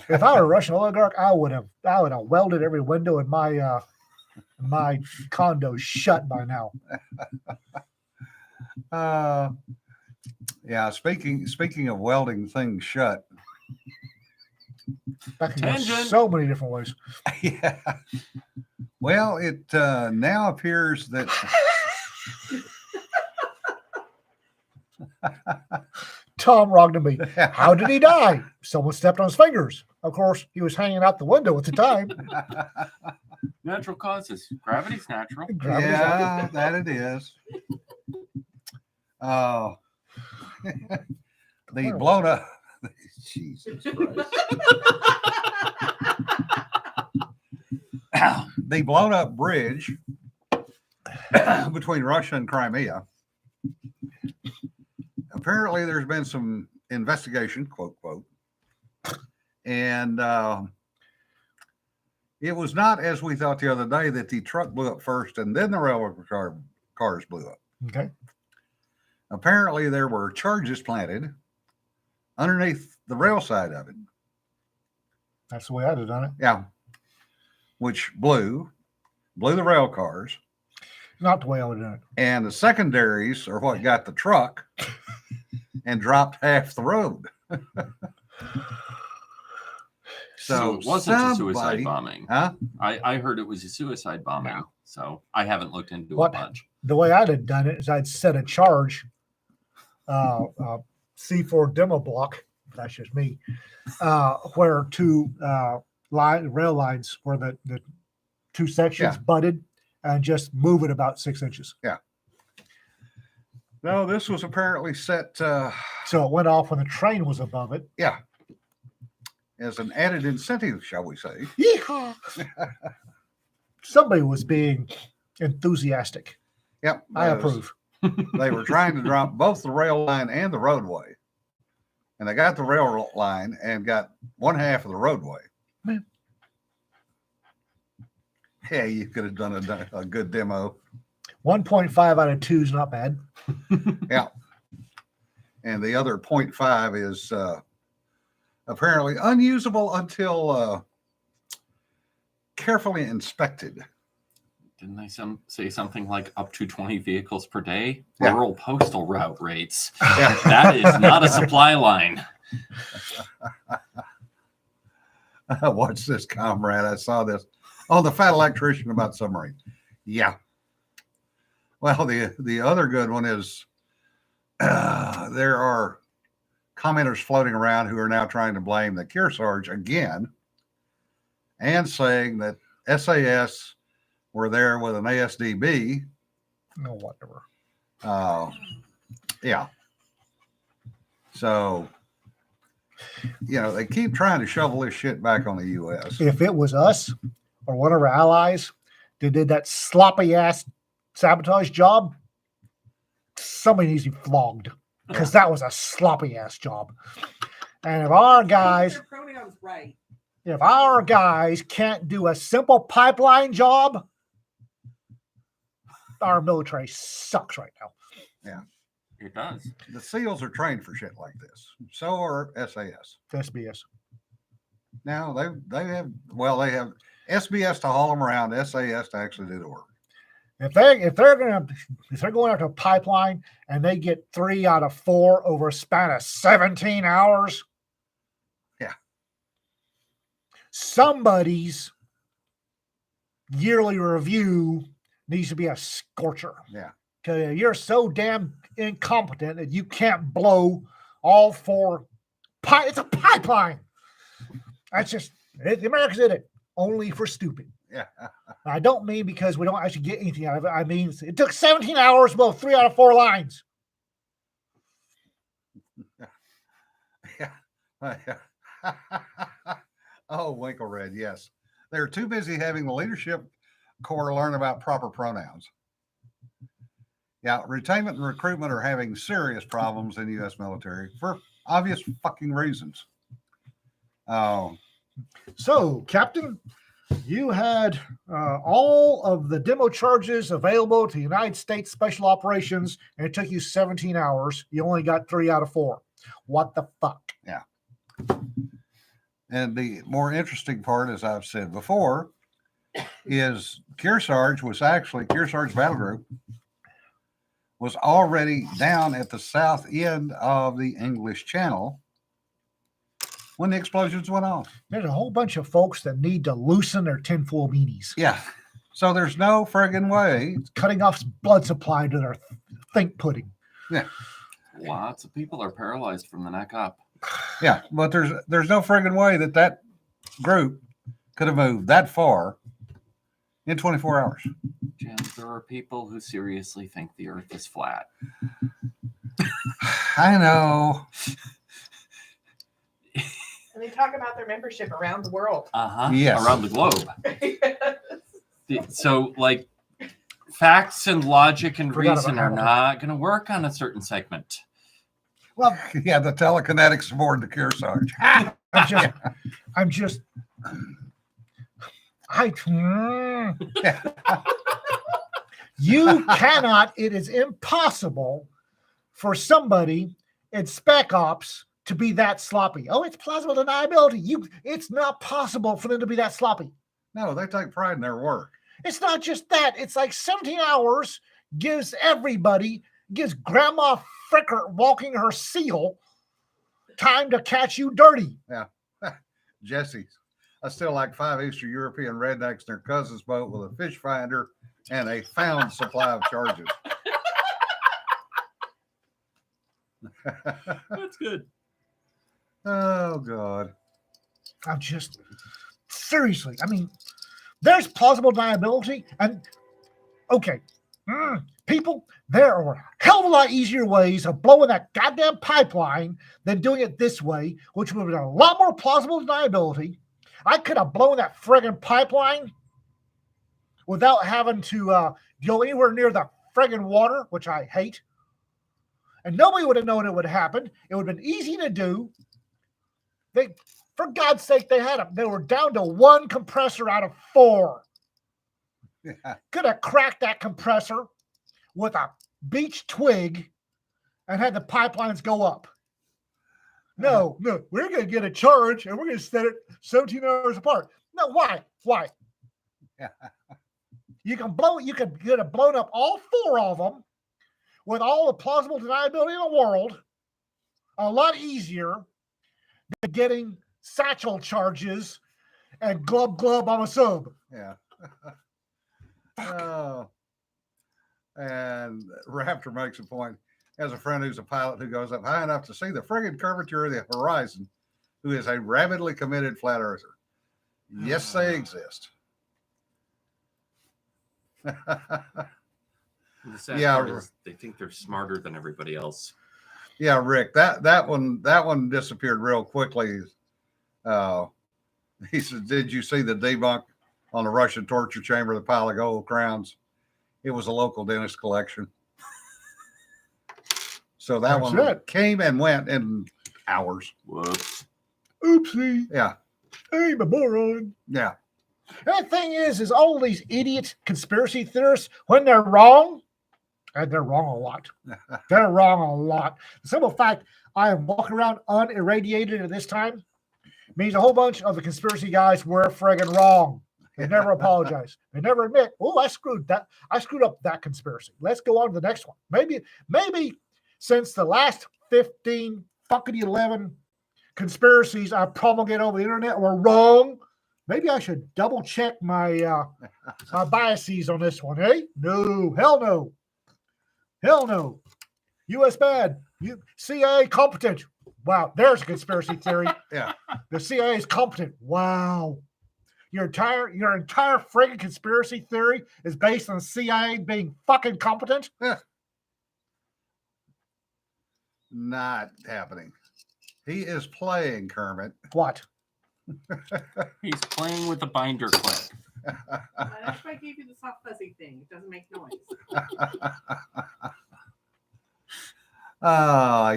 Speaker 2: If I were a Russian oligarch, I would have welded every window in my condo shut by now.
Speaker 1: Yeah. Speaking of welding things shut.
Speaker 2: That can go
Speaker 4: Tangent.
Speaker 2: so many different ways.
Speaker 1: Yeah. Well, it now appears that
Speaker 2: Tom Rogdenby. How did he die? Someone stepped on his fingers. Of course, he was hanging out the window at the time.
Speaker 4: Natural causes. Gravity's natural.
Speaker 2: Gravity's out.
Speaker 1: Yeah, that it is. Oh, the blown up. Jesus Christ. The blown up bridge between Russia and Crimea. Apparently, there's been some investigation, quote, quote. And it was not as we thought the other day that the truck blew up first and then the railroad cars blew up.
Speaker 2: Okay.
Speaker 1: Apparently, there were charges planted underneath the rail side of it.
Speaker 2: That's the way I'd have done it.
Speaker 1: Yeah. Which blew the rail cars.
Speaker 2: Not the way I would have done it.
Speaker 1: And the secondaries are what got the truck and dropped half the road.
Speaker 4: So it wasn't a suicide
Speaker 1: somebody-
Speaker 4: bombing.
Speaker 1: Huh?
Speaker 4: I heard it was a suicide bombing.
Speaker 2: No.
Speaker 4: So I haven't looked into
Speaker 2: What-
Speaker 4: it much.
Speaker 2: The way I'd have done it is I'd set a charge, C4 demo block. That's just me. Where two rail lines where the two sections
Speaker 1: Yeah.
Speaker 2: butted, and just move it about 6 inches.
Speaker 1: No, this was apparently set,
Speaker 2: So it went off when the train was above it.
Speaker 1: yeah, as an added incentive, shall we say.
Speaker 2: Yeehaw! Somebody was being enthusiastic.
Speaker 1: Yep.
Speaker 2: I
Speaker 1: that was-
Speaker 2: approve.
Speaker 1: They were trying to drop both the rail line and the roadway. And they got the rail line and got one half of the roadway.
Speaker 2: Yeah.
Speaker 1: Hey, you could have done a good demo.
Speaker 2: 1.5 out of 2 is not bad.
Speaker 1: Yeah. And the other 0.5 is apparently unusable until carefully inspected.
Speaker 4: Didn't they say something like up to 20 vehicles per day?
Speaker 1: Yeah.
Speaker 4: Rural postal route rates.
Speaker 1: Yeah.
Speaker 4: That is not a supply line.
Speaker 1: Watch this, comrade. I saw this. Oh, the fat electrician about submarine. Yeah. Well, the other good one is there are commenters floating around who are now trying to blame the Kearsarge again and saying that SAS were there with an ASDB.
Speaker 2: No, whatever.
Speaker 1: Yeah. So, they keep trying to shovel this shit back on the U.S.
Speaker 2: If it was us or one of our allies that did that sloppy ass sabotage job, somebody needs to be flogged because that was a sloppy ass job. And if our guys,
Speaker 3: Their pronouns right.
Speaker 2: can't do a simple pipeline job, our military sucks right now.
Speaker 4: It does.
Speaker 1: The SEALs are trained for shit like this. So are SAS.
Speaker 2: SBS.
Speaker 1: Now they have SBS to haul them around, SAS to actually do the work.
Speaker 2: If they're going after a pipeline and they get 3 out of 4 over a span of 17 hours,
Speaker 1: Yeah.
Speaker 2: Somebody's yearly review needs to be a scorcher.
Speaker 1: Yeah.
Speaker 2: Because you're so damn incompetent that you can't blow all 4 it's a pipeline. That's just the Americans did it only for stupid.
Speaker 1: Yeah.
Speaker 2: I don't mean because we don't actually get anything out of it. I mean, it took 17 hours to blow 3 out of 4 lines.
Speaker 1: Yeah. Oh, Winkle Red, yes. They're too busy having the leadership corps learn about proper pronouns. Yeah, retainment and recruitment are having serious problems in the U.S. military for obvious fucking reasons. Oh,
Speaker 2: So, Captain, you had all of the demo charges available to the United States Special Operations, and it took you 17 hours. You only got 3 out of 4. What the fuck?
Speaker 1: and the more interesting part, as I've said before, is Kearsarge Battle Group was already down at the south end of the English Channel when the explosions went off.
Speaker 2: There's a whole bunch of folks that need to loosen their tinfoil beanies.
Speaker 1: Yeah. So there's no friggin' way.
Speaker 2: It's cutting off blood supply to their think pudding.
Speaker 4: Lots of people are paralyzed from the neck up.
Speaker 1: Yeah. But there's no friggin' way that group could have moved that far in 24 hours.
Speaker 4: Jim, there are people who seriously think the Earth is flat.
Speaker 1: I know.
Speaker 3: And they talk about their membership around the world.
Speaker 1: Yes.
Speaker 4: Around the globe. So, like, facts and logic and
Speaker 2: Forgot
Speaker 4: reason
Speaker 2: about
Speaker 4: are
Speaker 2: Hamilton.
Speaker 4: not going to work on a certain segment.
Speaker 2: Well,
Speaker 1: Yeah, the telekinetics aboard the Kearsarge.
Speaker 2: I'm just, you cannot, it is impossible for somebody in Spec Ops to be that sloppy. Oh, it's plausible deniability. It's not possible for them to be that sloppy.
Speaker 1: No, they take pride in their work.
Speaker 2: It's not just that. It's like 17 hours gives Grandma Fricker walking her seal time to catch you dirty.
Speaker 1: Jesse, I still like 5 Eastern European rednecks in their cousin's boat with a fish finder and a found supply of charges.
Speaker 4: That's good.
Speaker 1: Oh, God.
Speaker 2: I'm just seriously. I mean, there's plausible deniability, and okay, people, there are a hell of a lot easier ways of blowing that goddamn pipeline than doing it this way, which would have been a lot more plausible deniability. I could have blown that friggin' pipeline without having to go anywhere near the friggin' water, which I hate. And nobody would have known it would happen. It would have been easy to do. For God's sake, they were down to 1 compressor out of 4.
Speaker 1: Yeah.
Speaker 2: Could have cracked that compressor with a beech twig and had the pipelines go up. No, we're going to get a charge and we're going to set it 17 hours apart. No, why?
Speaker 1: Yeah.
Speaker 2: You could get it blown up all 4 of them with all the plausible deniability in the world a lot easier than getting satchel charges and glub on a sub.
Speaker 1: Yeah. Oh. And Raptor makes a point. Has a friend who's a pilot who goes up high enough to see the friggin' curvature of the horizon, who is a rabidly committed flat earther. Yes, they exist.
Speaker 4: The sad
Speaker 1: Yeah,
Speaker 4: part is they think they're smarter than everybody else.
Speaker 1: Yeah, Rick, that one disappeared real quickly. He said, "Did you see the debunk on the Russian torture chamber, the pile of gold crowns? It was a local dentist collection." So that
Speaker 2: That's
Speaker 1: one
Speaker 2: it.
Speaker 1: came and went in hours.
Speaker 4: Whoops.
Speaker 2: Oopsie.
Speaker 1: Yeah,
Speaker 2: I'm a moron.
Speaker 1: yeah,
Speaker 2: And the thing is all these idiot conspiracy theorists, when they're wrong, and they're wrong a lot. They're wrong a lot. The simple fact I am walking around unirradiated at this time means a whole bunch of the conspiracy guys were friggin' wrong. They never apologize. They never admit, oh, I screwed up that conspiracy. Let's go on to the next one. Maybe since the last 15 fucking 11 conspiracies I promulgated over the internet were wrong, maybe I should double check my my biases on this one, eh? No, hell no. Hell no. US bad. CIA competent. Wow, there's a conspiracy theory.
Speaker 1: yeah.
Speaker 2: The CIA is competent. Wow. Your entire friggin' conspiracy theory is based on the CIA being fucking competent?
Speaker 1: Not happening. He is playing Kermit.
Speaker 2: What?
Speaker 4: He's playing with the binder clip.
Speaker 3: That's why I gave you the soft fuzzy thing. It doesn't make noise.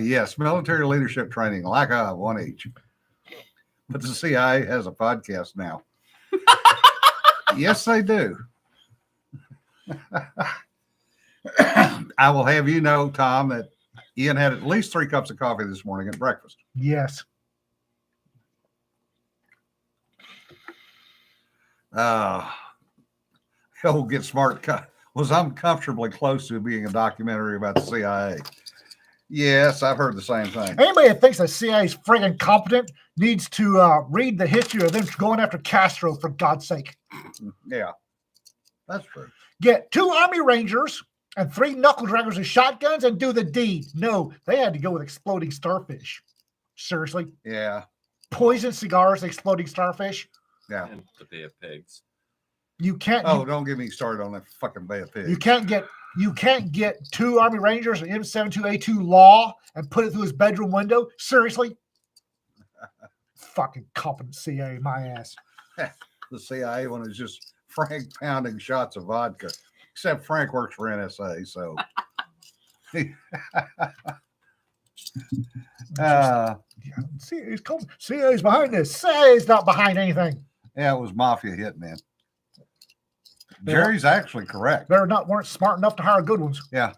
Speaker 1: Yes, military leadership training, like one each. But the CIA has a podcast now. Yes, they do. I will have you know, Tom, that Ian had at least 3 cups of coffee this morning at breakfast.
Speaker 2: Yes.
Speaker 1: He'll get smart. Was uncomfortably close to being a documentary about the CIA. Yes, I've heard the same thing.
Speaker 2: Anybody that thinks the CIA is friggin' competent needs to read the history of them going after Castro, for God's sake.
Speaker 1: Yeah, that's true.
Speaker 2: Get 2 Army Rangers and 3 knuckle draggers with shotguns and do the deed. No, they had to go with exploding starfish. Seriously.
Speaker 1: Yeah.
Speaker 2: poison cigars, exploding starfish.
Speaker 1: Yeah.
Speaker 4: And the Bay of Pigs.
Speaker 2: You can't.
Speaker 1: Oh, don't get me started on that fucking Bay of Pigs.
Speaker 2: You can't get two Army Rangers and M72A2 Law and put it through his bedroom window. Seriously? Fucking competent CA, my ass.
Speaker 1: The CIA one is just Frank pounding shots of vodka. Except Frank works for NSA, so.
Speaker 2: CA's behind this. CA's not behind anything.
Speaker 1: Yeah, it was mafia hitman. Jerry's actually correct.
Speaker 2: Weren't smart enough to hire good ones.
Speaker 1: Yeah.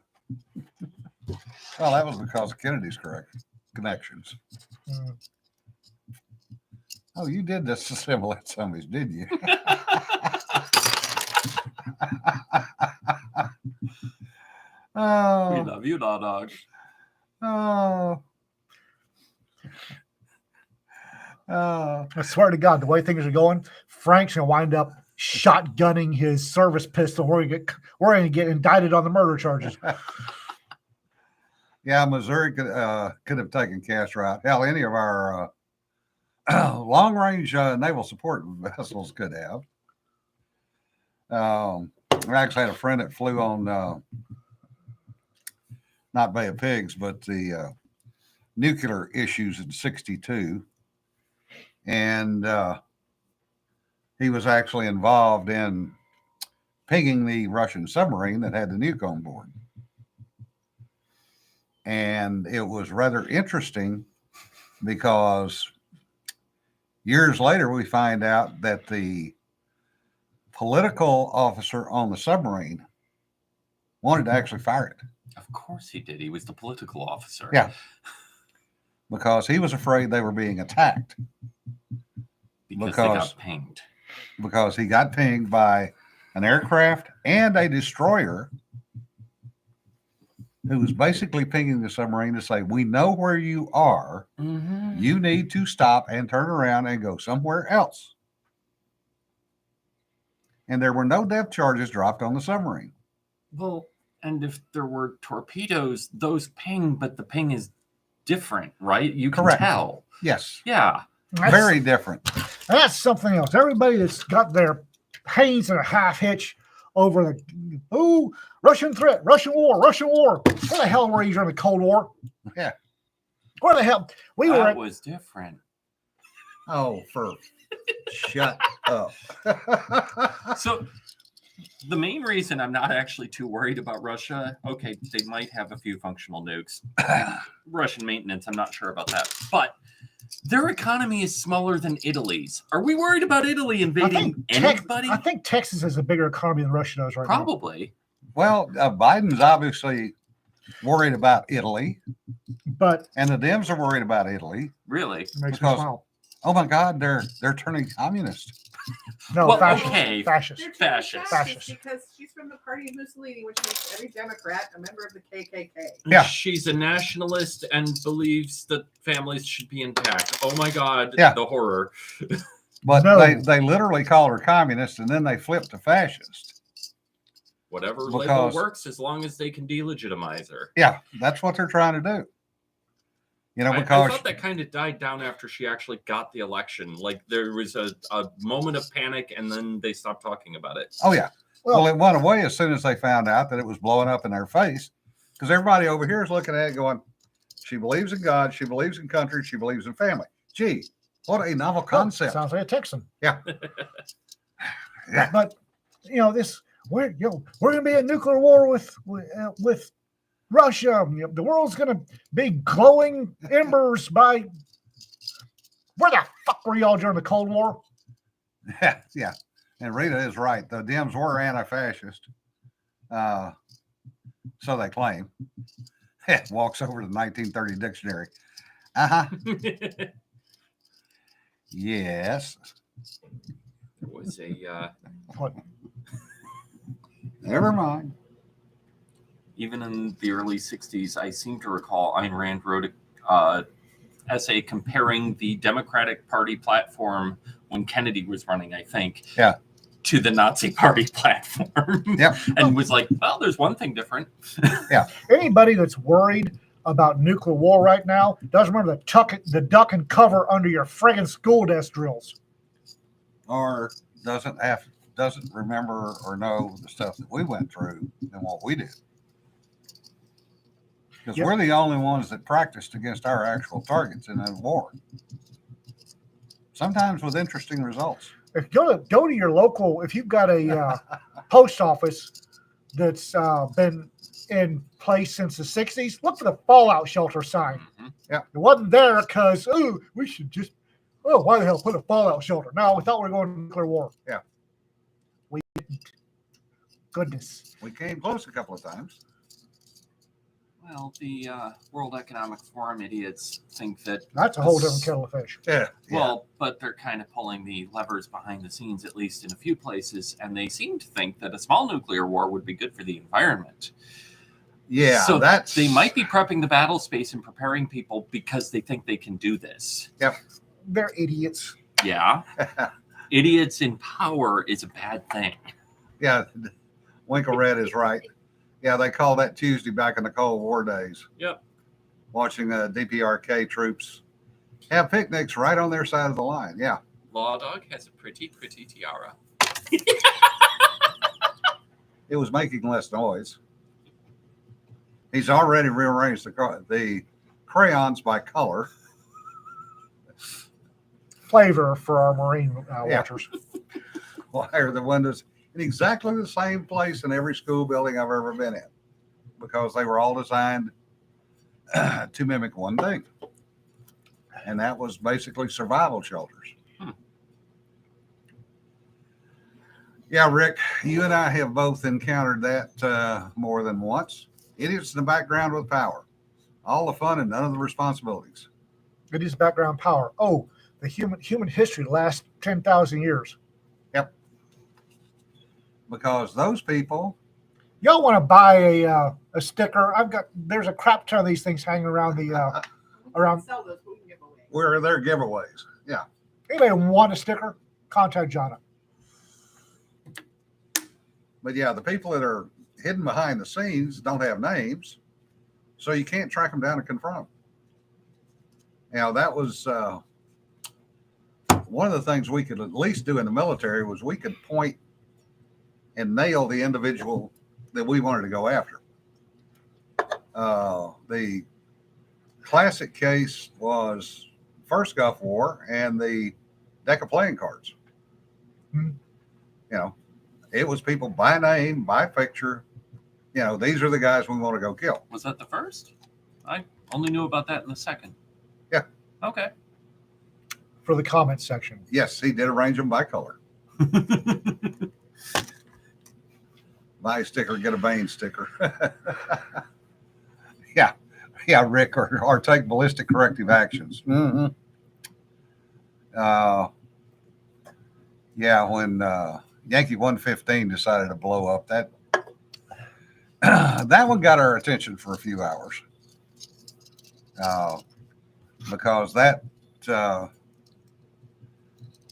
Speaker 1: Well, that was because of Kennedy's correct connections.
Speaker 2: Mm.
Speaker 1: Oh, you did disassemble that somebody's, didn't you?
Speaker 4: We
Speaker 1: Oh,
Speaker 4: love you, dog.
Speaker 1: oh, oh.
Speaker 2: I swear to God, the way things are going, Frank's gonna wind up shotgunning his service pistol. We're gonna get indicted on the murder charges.
Speaker 1: Yeah, Missouri could have taken Castro out. Hell, any of our long range naval support vessels could have. I actually had a friend that flew on not Bay of Pigs, but the nuclear issues in '62, and he was actually involved in pinging the Russian submarine that had the nuke on board. And it was rather interesting because years later, we find out that the political officer on the submarine wanted to actually fire it
Speaker 4: Of course he did. He was the political officer.
Speaker 1: Yeah. because he was afraid they were being attacked
Speaker 4: Because they
Speaker 1: Because-
Speaker 4: got pinged.
Speaker 1: because he got pinged by an aircraft and a destroyer who was basically pinging the submarine to say, we know where you are.
Speaker 4: Mm-hmm.
Speaker 1: You need to stop and turn around and go somewhere else. And there were no depth charges dropped on the submarine.
Speaker 4: Well, and if there were torpedoes, those ping, but the ping is different, right? You can
Speaker 1: Correct.
Speaker 4: tell.
Speaker 1: Yes,
Speaker 4: Yeah.
Speaker 1: very different.
Speaker 2: That's something else. Everybody that's got their pains and a half hitch over the Russian threat, Russian war. Where the hell were you during the Cold War?
Speaker 1: Yeah.
Speaker 2: Where the hell we were?
Speaker 4: That
Speaker 2: At,
Speaker 4: was different.
Speaker 1: Oh, shut up.
Speaker 4: So the main reason I'm not actually too worried about Russia, okay, they might have a few functional nukes. Russian maintenance, I'm not sure about that. But their economy is smaller than Italy's. Are we worried about Italy invading anybody?
Speaker 2: I think Texas has a bigger economy than Russia does right now.
Speaker 4: Probably.
Speaker 1: Well, Biden's obviously worried about Italy,
Speaker 2: But
Speaker 1: and the Dems are worried about Italy.
Speaker 4: Really?
Speaker 2: it makes
Speaker 1: Because-
Speaker 2: me smile.
Speaker 1: Oh my God, they're turning communist.
Speaker 2: No,
Speaker 4: Well,
Speaker 2: fascist.
Speaker 4: okay.
Speaker 2: Fascist.
Speaker 3: They're
Speaker 4: Fascist.
Speaker 2: Fascist.
Speaker 3: because she's from the party of Mussolini, which makes every Democrat a member of the KKK.
Speaker 1: Yeah.
Speaker 4: She's a nationalist and believes that families should be intact. Oh my God,
Speaker 1: Yeah.
Speaker 4: the horror.
Speaker 1: But
Speaker 2: No.
Speaker 1: they literally call her communist, and then they flip to fascist.
Speaker 4: Whatever label
Speaker 1: Because-
Speaker 4: works as long as they can delegitimize her.
Speaker 1: Yeah, that's what they're trying to do. You know,
Speaker 4: I
Speaker 1: because
Speaker 4: thought that kind of died down after she actually got the election. Like there was a moment of panic and then they stopped talking about it.
Speaker 1: oh yeah, well,
Speaker 2: Well,
Speaker 1: it went away as soon as they found out that it was blowing up in their face. Because everybody over here is looking at it going, she believes in God, she believes in country, she believes in family. Gee, what a novel concept.
Speaker 2: Sounds like a Texan.
Speaker 1: Yeah.
Speaker 2: But we're gonna be in nuclear war with Russia. The world's gonna be glowing embers by. Where the fuck were y'all during the Cold War?
Speaker 1: Yeah. And Rita is right. The Dems were anti-fascist. So they claim. Walks over to the 1930 dictionary. Uh-huh. Yes.
Speaker 4: There was a
Speaker 2: What?
Speaker 1: Never mind.
Speaker 4: even in the early 60s, I seem to recall Ayn Rand wrote a essay comparing the Democratic Party platform when Kennedy was running, I think,
Speaker 1: Yeah.
Speaker 4: to the Nazi Party platform.
Speaker 1: Yep.
Speaker 4: And was like, well, there's one thing different.
Speaker 2: Anybody that's worried about nuclear war right now doesn't remember the duck and cover under your friggin' school desk drills.
Speaker 1: Or doesn't remember or know the stuff that we went through and what we did. Because
Speaker 2: Yep.
Speaker 1: we're the only ones that practiced against our actual targets in a war. Sometimes with interesting results.
Speaker 2: If you go to your local, if you've got a post office that's been in place since the 60s, look for the fallout shelter sign.
Speaker 4: Mhm.
Speaker 2: It wasn't there because, we should just, why the hell put a fallout shelter? No, we thought we were going to nuclear war.
Speaker 1: Yeah.
Speaker 2: We didn't. Goodness.
Speaker 1: We came close a couple of times.
Speaker 4: Well, the World Economic Forum idiots think that,
Speaker 2: That's a whole different kettle of fish.
Speaker 1: Yeah.
Speaker 4: well, but they're kind of pulling the levers behind the scenes, at least in a few places, and they seem to think that a small nuclear war would be good for the environment.
Speaker 1: Yeah.
Speaker 4: So
Speaker 1: that's
Speaker 4: they might be prepping the battle space and preparing people because they think they can do this.
Speaker 2: They're idiots.
Speaker 4: Yeah. Idiots in power is a bad thing.
Speaker 1: Yeah. Winkle Red is right. Yeah, they call that Tuesday back in the Cold War days.
Speaker 4: Yep.
Speaker 1: Watching DPRK troops have picnics right on their side of the line. Yeah.
Speaker 4: Law Dog has a pretty tiara.
Speaker 1: It was making less noise. He's already rearranged the crayons by color.
Speaker 2: Flavor for our Marine
Speaker 1: Yeah.
Speaker 2: watchers.
Speaker 1: Wire the windows in exactly the same place in every school building I've ever been in, because they were all designed to mimic one thing, and that was basically survival shelters. Yeah, Rick, you and I have both encountered that more than once. Idiots in the background with power, all the fun and none of the responsibilities.
Speaker 2: It is background power. Oh, the human history lasts 10,000 years.
Speaker 1: Because those people,
Speaker 2: Y'all want to buy a sticker? There's a crap ton of these things hanging around the around.
Speaker 3: Sell those, but we can give away.
Speaker 1: were their giveaways. Yeah.
Speaker 2: Anybody want a sticker? Contact Jonna.
Speaker 1: But yeah, the people that are hidden behind the scenes don't have names, so you can't track them down and confront them. Now, that was one of the things we could at least do in the military was we could point and nail the individual that we wanted to go after. The classic case was first Gulf War and the deck of playing cards.
Speaker 2: Hmm.
Speaker 1: You know, it was people by name, by picture. You know, these are the guys we want to go kill.
Speaker 4: Was that the first? I only knew about that in the second.
Speaker 1: Yeah.
Speaker 4: Okay.
Speaker 2: For the comments section.
Speaker 1: Yes, he did arrange them by color. Buy a sticker, get a Bane sticker. Yeah, Rick, or take ballistic corrective actions. Mm-hmm. Yeah, when Yankee 115 decided to blow up, that that one got our attention for a few hours, because that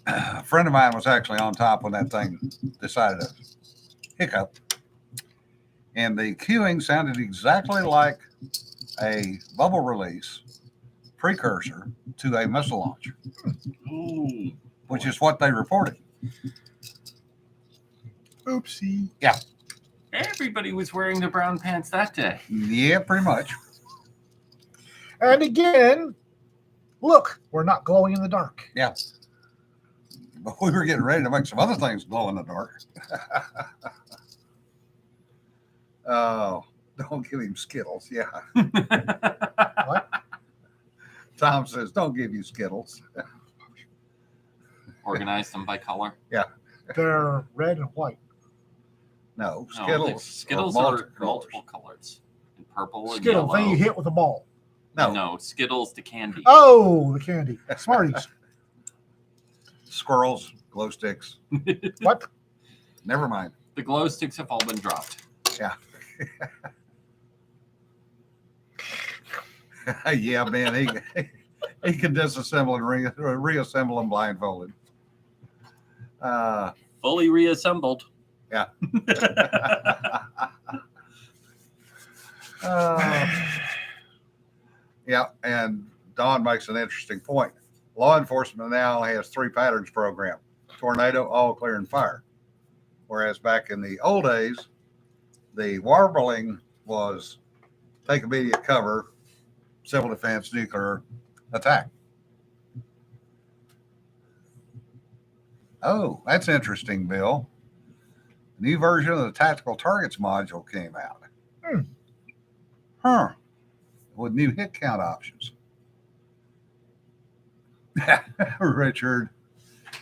Speaker 1: a friend of mine was actually on top when that thing decided to hiccup, and the cueing sounded exactly like a bubble release precursor to a missile launch,
Speaker 4: Ooh.
Speaker 1: which is what they reported.
Speaker 2: Oopsie.
Speaker 4: Everybody was wearing their brown pants that day.
Speaker 1: Yeah, pretty much.
Speaker 2: And again, look, we're not glowing in the dark.
Speaker 1: Yeah. But we were getting ready to make some other things glow in the dark. Oh, don't give him Skittles. Yeah.
Speaker 2: What?
Speaker 1: Tom says, don't give you Skittles.
Speaker 4: Organized them by color.
Speaker 2: They're red and white.
Speaker 1: No,
Speaker 4: No,
Speaker 1: Skittles.
Speaker 4: Skittles
Speaker 1: are
Speaker 4: are multiple colors. And purple and
Speaker 2: Skittles,
Speaker 4: yellow.
Speaker 2: then you hit with a ball.
Speaker 1: No,
Speaker 4: Skittles the candy.
Speaker 2: Oh, the candy. Smarties.
Speaker 1: squirrels, glow sticks.
Speaker 2: What?
Speaker 1: Never mind.
Speaker 4: The glow sticks have all been dropped.
Speaker 1: Yeah, man, he can disassemble and reassemble them blindfolded.
Speaker 4: Fully reassembled.
Speaker 1: Yeah, and Don makes an interesting point. Law enforcement now has 3 patterns program: tornado, all clear, and fire. Whereas back in the old days, the warbling was take immediate cover, civil defense, nuclear attack. Oh, that's interesting, Bill. A new version of the tactical targets module came out.
Speaker 2: Hmm.
Speaker 1: Huh. With new hit count options. Richard,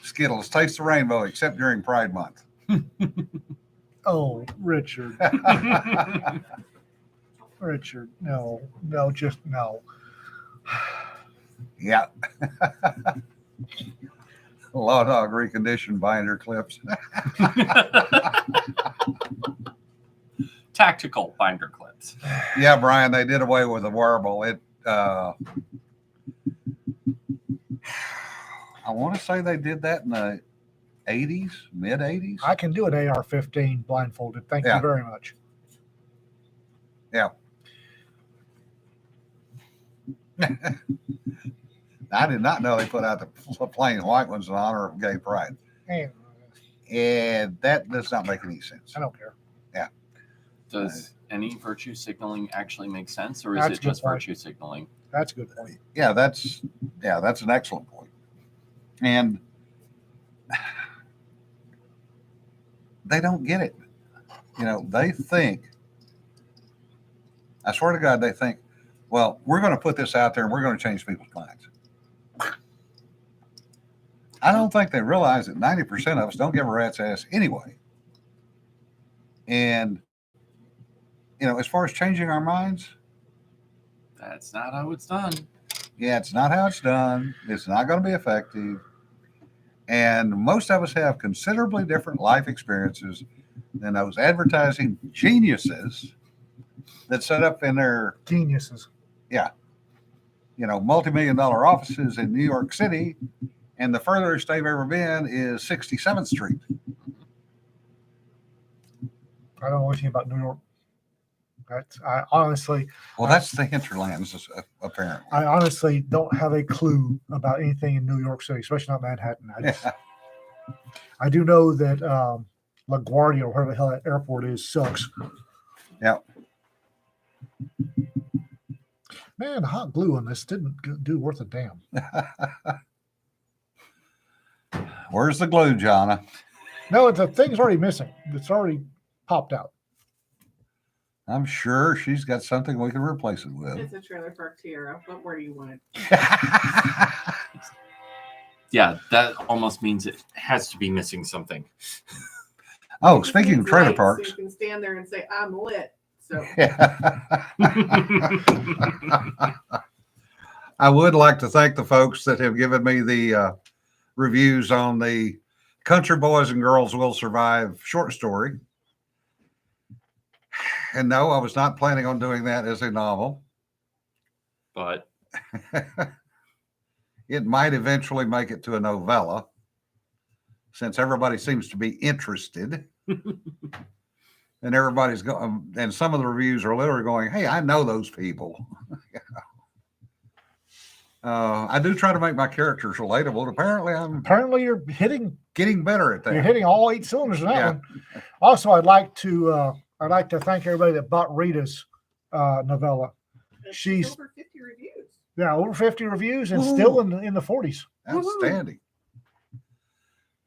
Speaker 1: Skittles, taste the rainbow except during Pride Month.
Speaker 2: Oh, Richard, Richard, no, just no.
Speaker 1: Yeah. Law Dog reconditioned binder clips.
Speaker 4: Tactical binder clips.
Speaker 1: Yeah, Brian, they did away with the warble. I want to say they did that in the 80s, mid 80s.
Speaker 2: I can do an AR-15 blindfolded. Thank
Speaker 1: Yeah.
Speaker 2: you very much.
Speaker 1: Yeah. I did not know they put out the plain white ones in honor of gay pride.
Speaker 2: And
Speaker 1: And that does not make any sense.
Speaker 2: I don't care.
Speaker 4: Does any virtue signaling actually make sense, or is
Speaker 2: That's
Speaker 4: it
Speaker 2: a good
Speaker 4: just
Speaker 2: point.
Speaker 4: virtue signaling?
Speaker 2: That's a good point.
Speaker 1: Yeah, that's an excellent point. And they don't get it. You know, they think, I swear to God, they think, well, we're going to put this out there and we're going to change people's minds. I don't think they realize that 90% of us don't give a rat's ass anyway. And, you know, as far as changing our minds,
Speaker 4: That's not how it's done.
Speaker 1: yeah, it's not how it's done. It's not going to be effective. And most of us have considerably different life experiences than those advertising geniuses that set up in their,
Speaker 2: Geniuses.
Speaker 1: you know, multi-million-dollar offices in New York City. And the furthest they've ever been is 67th Street.
Speaker 2: I don't know anything about New York. I honestly
Speaker 1: That's the hinterlands, apparently.
Speaker 2: I honestly don't have a clue about anything in New York City, especially not Manhattan.
Speaker 1: Yeah.
Speaker 2: I do know that LaGuardia, or wherever the hell that airport is, sucks.
Speaker 1: Yeah.
Speaker 2: Man, the hot glue on this didn't do worth a damn.
Speaker 1: Where's the glue, Jonna?
Speaker 2: No, the thing's already missing. It's already popped out.
Speaker 1: I'm sure she's got something we can replace it with.
Speaker 3: It's a trailer park tiara. What more do you want?
Speaker 4: Yeah, that almost means it has to be missing something.
Speaker 1: Oh, speaking of trailer
Speaker 3: Lights,
Speaker 1: parks.
Speaker 3: so you can stand there and say, "I'm lit." So
Speaker 1: I would like to thank the folks that have given me the reviews on the Country Boys and Girls Will Survive short story. And no, I was not planning on doing that as a novel.
Speaker 4: But
Speaker 1: It might eventually make it to a novella, since everybody seems to be interested. And everybody's going, and some of the reviews are literally going, "Hey, I know those people." I do try to make my characters relatable. And apparently, I'm
Speaker 2: Apparently, you're hitting
Speaker 1: getting better at that.
Speaker 2: all 8 cylinders in that
Speaker 1: Yeah.
Speaker 2: one. Also, I'd like to thank everybody that bought Rita's novella. She's-
Speaker 3: over 50 reviews.
Speaker 2: Yeah, over 50 reviews and
Speaker 1: Ooh.
Speaker 2: still in the 40s.
Speaker 1: Outstanding.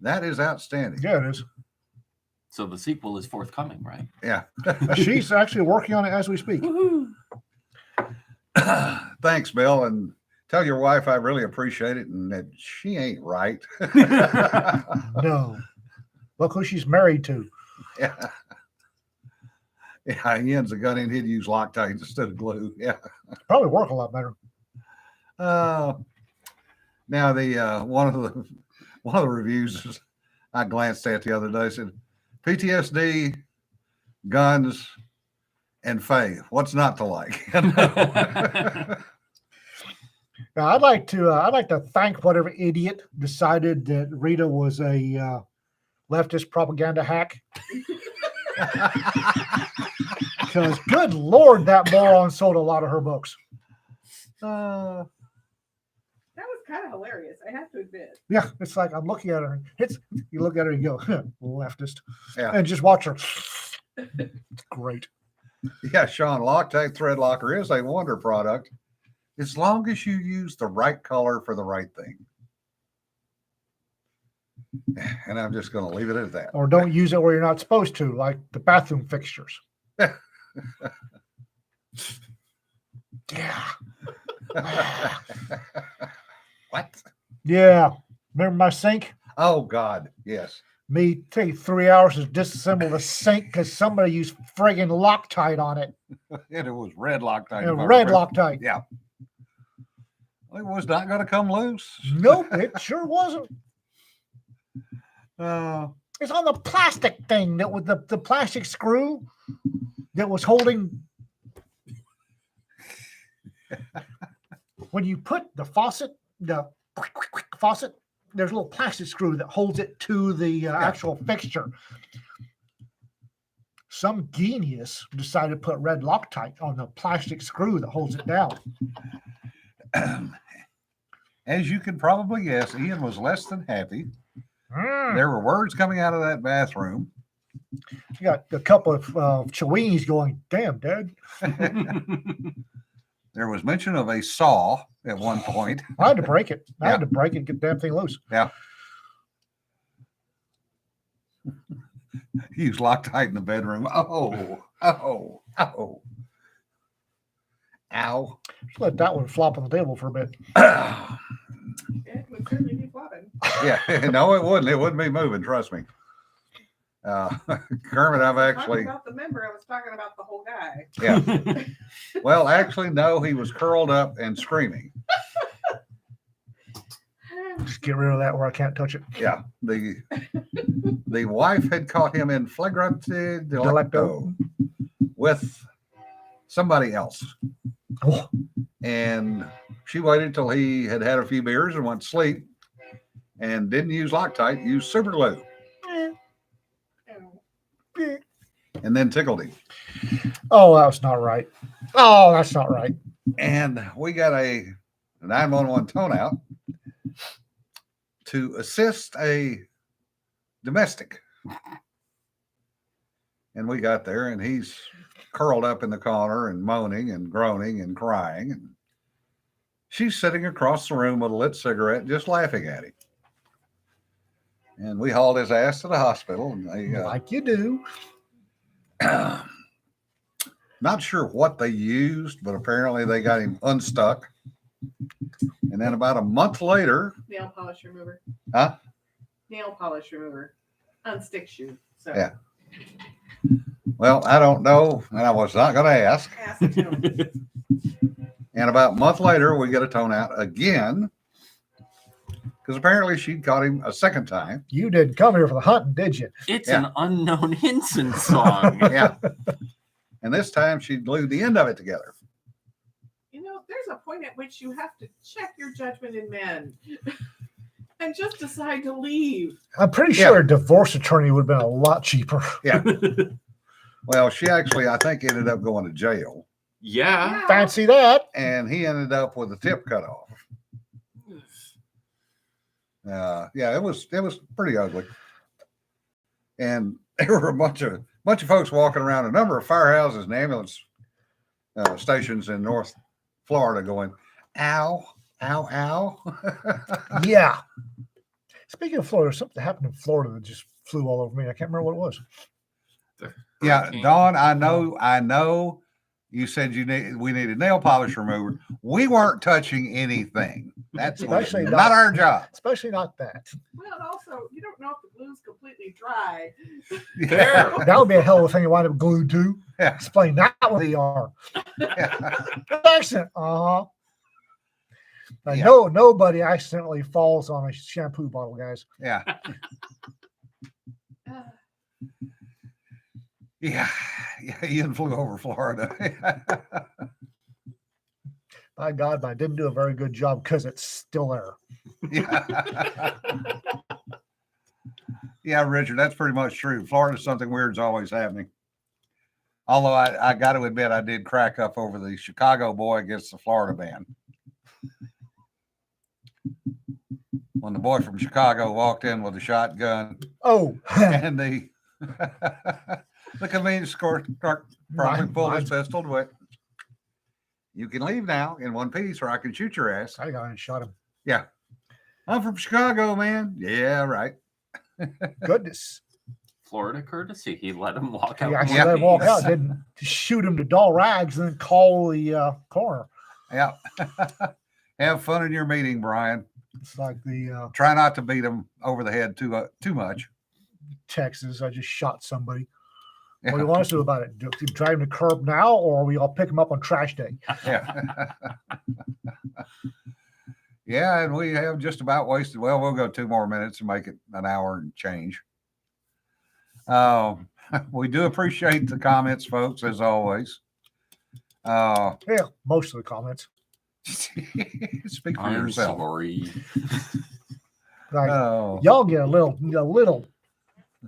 Speaker 1: That is outstanding.
Speaker 2: Yeah, it is.
Speaker 4: so the sequel is forthcoming, right?
Speaker 1: Yeah.
Speaker 2: She's actually working on it as we speak.
Speaker 1: Thanks, Bill, and tell your wife I really appreciate it, and that she ain't right.
Speaker 2: No. Look who she's married to.
Speaker 1: Yeah. Yeah, he ends the gun in. He'd use Loctite instead of glue. Yeah.
Speaker 2: Probably work a lot better.
Speaker 1: Now the one of the reviews I glanced at the other day said PTSD, guns, and faith. What's not to like?
Speaker 2: Now, I'd like to thank whatever idiot decided that Rita was a leftist propaganda hack. Because, good Lord, that moron sold a lot of her books.
Speaker 3: That was kind of hilarious, I have to admit.
Speaker 2: Yeah, it's like I'm looking at her. You look at her and go, leftist,
Speaker 1: Yeah.
Speaker 2: and just watch her. It's great.
Speaker 1: Yeah, Sean, Loctite Thread Locker is a wonder product as long as you use the right color for the right thing. And I'm just going to leave it at that.
Speaker 2: Or don't use it where you're not supposed to, like the bathroom fixtures. Yeah.
Speaker 1: What?
Speaker 2: Yeah. Remember my sink?
Speaker 1: Oh, God. Yes.
Speaker 2: Me take 3 hours to disassemble the sink because somebody used friggin' Loctite on it.
Speaker 1: And it was red Loctite.
Speaker 2: And
Speaker 1: if I
Speaker 2: red
Speaker 1: remember.
Speaker 2: Loctite.
Speaker 1: Yeah. It was not going to come loose.
Speaker 2: Nope, it sure wasn't.
Speaker 1: Uh,
Speaker 2: It's on the plastic thing that with the plastic screw that was holding. When you put the faucet, there's a little plastic screw that holds it to the actual fixture. Some genius decided to put red Loctite on the plastic screw that holds it down.
Speaker 1: as you can probably guess, Ian was less than happy.
Speaker 2: Mm.
Speaker 1: There were words coming out of that bathroom.
Speaker 2: You got a couple of Chiweenies going, damn, Dad.
Speaker 1: There was mention of a saw at one point.
Speaker 2: I had to break it. I
Speaker 1: Yeah.
Speaker 2: had to break it, get the damn thing loose.
Speaker 1: He was Loctite in the bedroom. Oh. Ow.
Speaker 2: Just let that one flop on the table for a bit.
Speaker 3: It would certainly be flopping.
Speaker 1: Yeah, no, it wouldn't. It wouldn't be moving. Trust me. Kermit, I've
Speaker 3: Talking
Speaker 1: actually,
Speaker 3: about the member, I was talking about the whole guy.
Speaker 1: yeah. Well, actually, no, he was curled up and screaming.
Speaker 2: Just get rid of that where I can't touch it.
Speaker 1: Yeah, the wife had caught him in flagrante delicto with somebody else,
Speaker 2: Oh,
Speaker 1: and she waited till he had had a few beers and went to sleep, and didn't use Loctite, used super glue, and then tickled him.
Speaker 2: oh, that's not right. Oh, that's not right.
Speaker 1: And we got a 911 tone out to assist a domestic. And we got there, and he's curled up in the corner and moaning and groaning and crying. And she's sitting across the room with a lit cigarette, just laughing at him. And we hauled his ass to the hospital. And they,
Speaker 2: Like you do.
Speaker 1: not sure what they used, but apparently they got him unstuck. And then about a month later,
Speaker 3: Nail polish remover.
Speaker 1: Huh?
Speaker 3: Nail polish remover. Unsticks you. So
Speaker 1: Yeah. well, I don't know, and I was not going to ask.
Speaker 3: acetone.
Speaker 1: And about a month later, we get a tone out again because apparently she'd caught him a second time.
Speaker 2: You didn't come here for the hunting, did you?
Speaker 4: It's
Speaker 1: Yeah.
Speaker 4: an unknown Henson song.
Speaker 1: Yeah. And this time she glued the end of it together.
Speaker 3: You know, there's a point at which you have to check your judgment in men and just decide to leave.
Speaker 2: I'm pretty sure a divorce attorney would have been a lot cheaper.
Speaker 1: Yeah. Well, she actually, I think, ended up going to jail,
Speaker 4: Yeah.
Speaker 2: Fancy that.
Speaker 1: and he ended up with a tip cut off. Yeah, it was pretty ugly. And there were a bunch of folks walking around, a number of firehouses and ambulance stations in North Florida going, ow, ow, ow.
Speaker 2: Yeah. Speaking of Florida, something happened in Florida that just flew all over me. I can't remember what it was.
Speaker 1: Yeah,
Speaker 4: Hurricane.
Speaker 1: Dawn, I know you said we needed nail polish remover. We weren't touching anything. That's
Speaker 2: Especially
Speaker 1: not
Speaker 2: not-
Speaker 1: our job.
Speaker 2: Especially not that.
Speaker 3: Well, and also, you don't know if the glue's completely dry.
Speaker 4: Fair.
Speaker 2: That would be a hell of a thing to wind up glued to.
Speaker 1: Yeah.
Speaker 2: Explain that what they are. Accent. Uh-huh.
Speaker 1: Yeah.
Speaker 2: No, nobody accidentally falls on a shampoo bottle, guys.
Speaker 1: Yeah. Yeah. Ian flew over Florida.
Speaker 2: By God, but I didn't do a very good job because it's still there.
Speaker 1: Yeah. Yeah, Richard, that's pretty much true. Florida, something weird's always happening. Although I got to admit, I did crack up over the Chicago boy against the Florida man. when the boy from Chicago walked in with a shotgun
Speaker 2: Oh,
Speaker 1: and the convenience store clerk probably pulled his
Speaker 2: mine's-
Speaker 1: pistol and went, "You can leave now in one piece, or I can shoot your ass."
Speaker 2: I got in and shot him.
Speaker 1: Yeah, I'm from Chicago, man. Yeah, right.
Speaker 2: Goodness.
Speaker 4: Florida courtesy. He let him walk
Speaker 2: He
Speaker 4: out.
Speaker 2: actually
Speaker 1: Yeah.
Speaker 2: let him walk out,
Speaker 4: Yes.
Speaker 2: didn't shoot him to dull rags, and then call the coroner.
Speaker 1: Yeah. Have fun in your meeting, Brian.
Speaker 2: It's like the
Speaker 1: Try not to beat him over the head too much.
Speaker 2: Texas. I just shot somebody.
Speaker 1: Yeah.
Speaker 2: What do you want us to do about it? Do you drive him to curb now, or we all pick him up on trash day?
Speaker 1: Yeah. Yeah, and we have just about wasted. Well, we'll go 2 more minutes and make it an hour and change. We do appreciate the comments, folks, as always.
Speaker 2: Yeah, most of the comments.
Speaker 1: Speak for
Speaker 4: I'm
Speaker 1: yourself.
Speaker 4: sorry.
Speaker 2: Like
Speaker 1: Oh,
Speaker 2: y'all get a little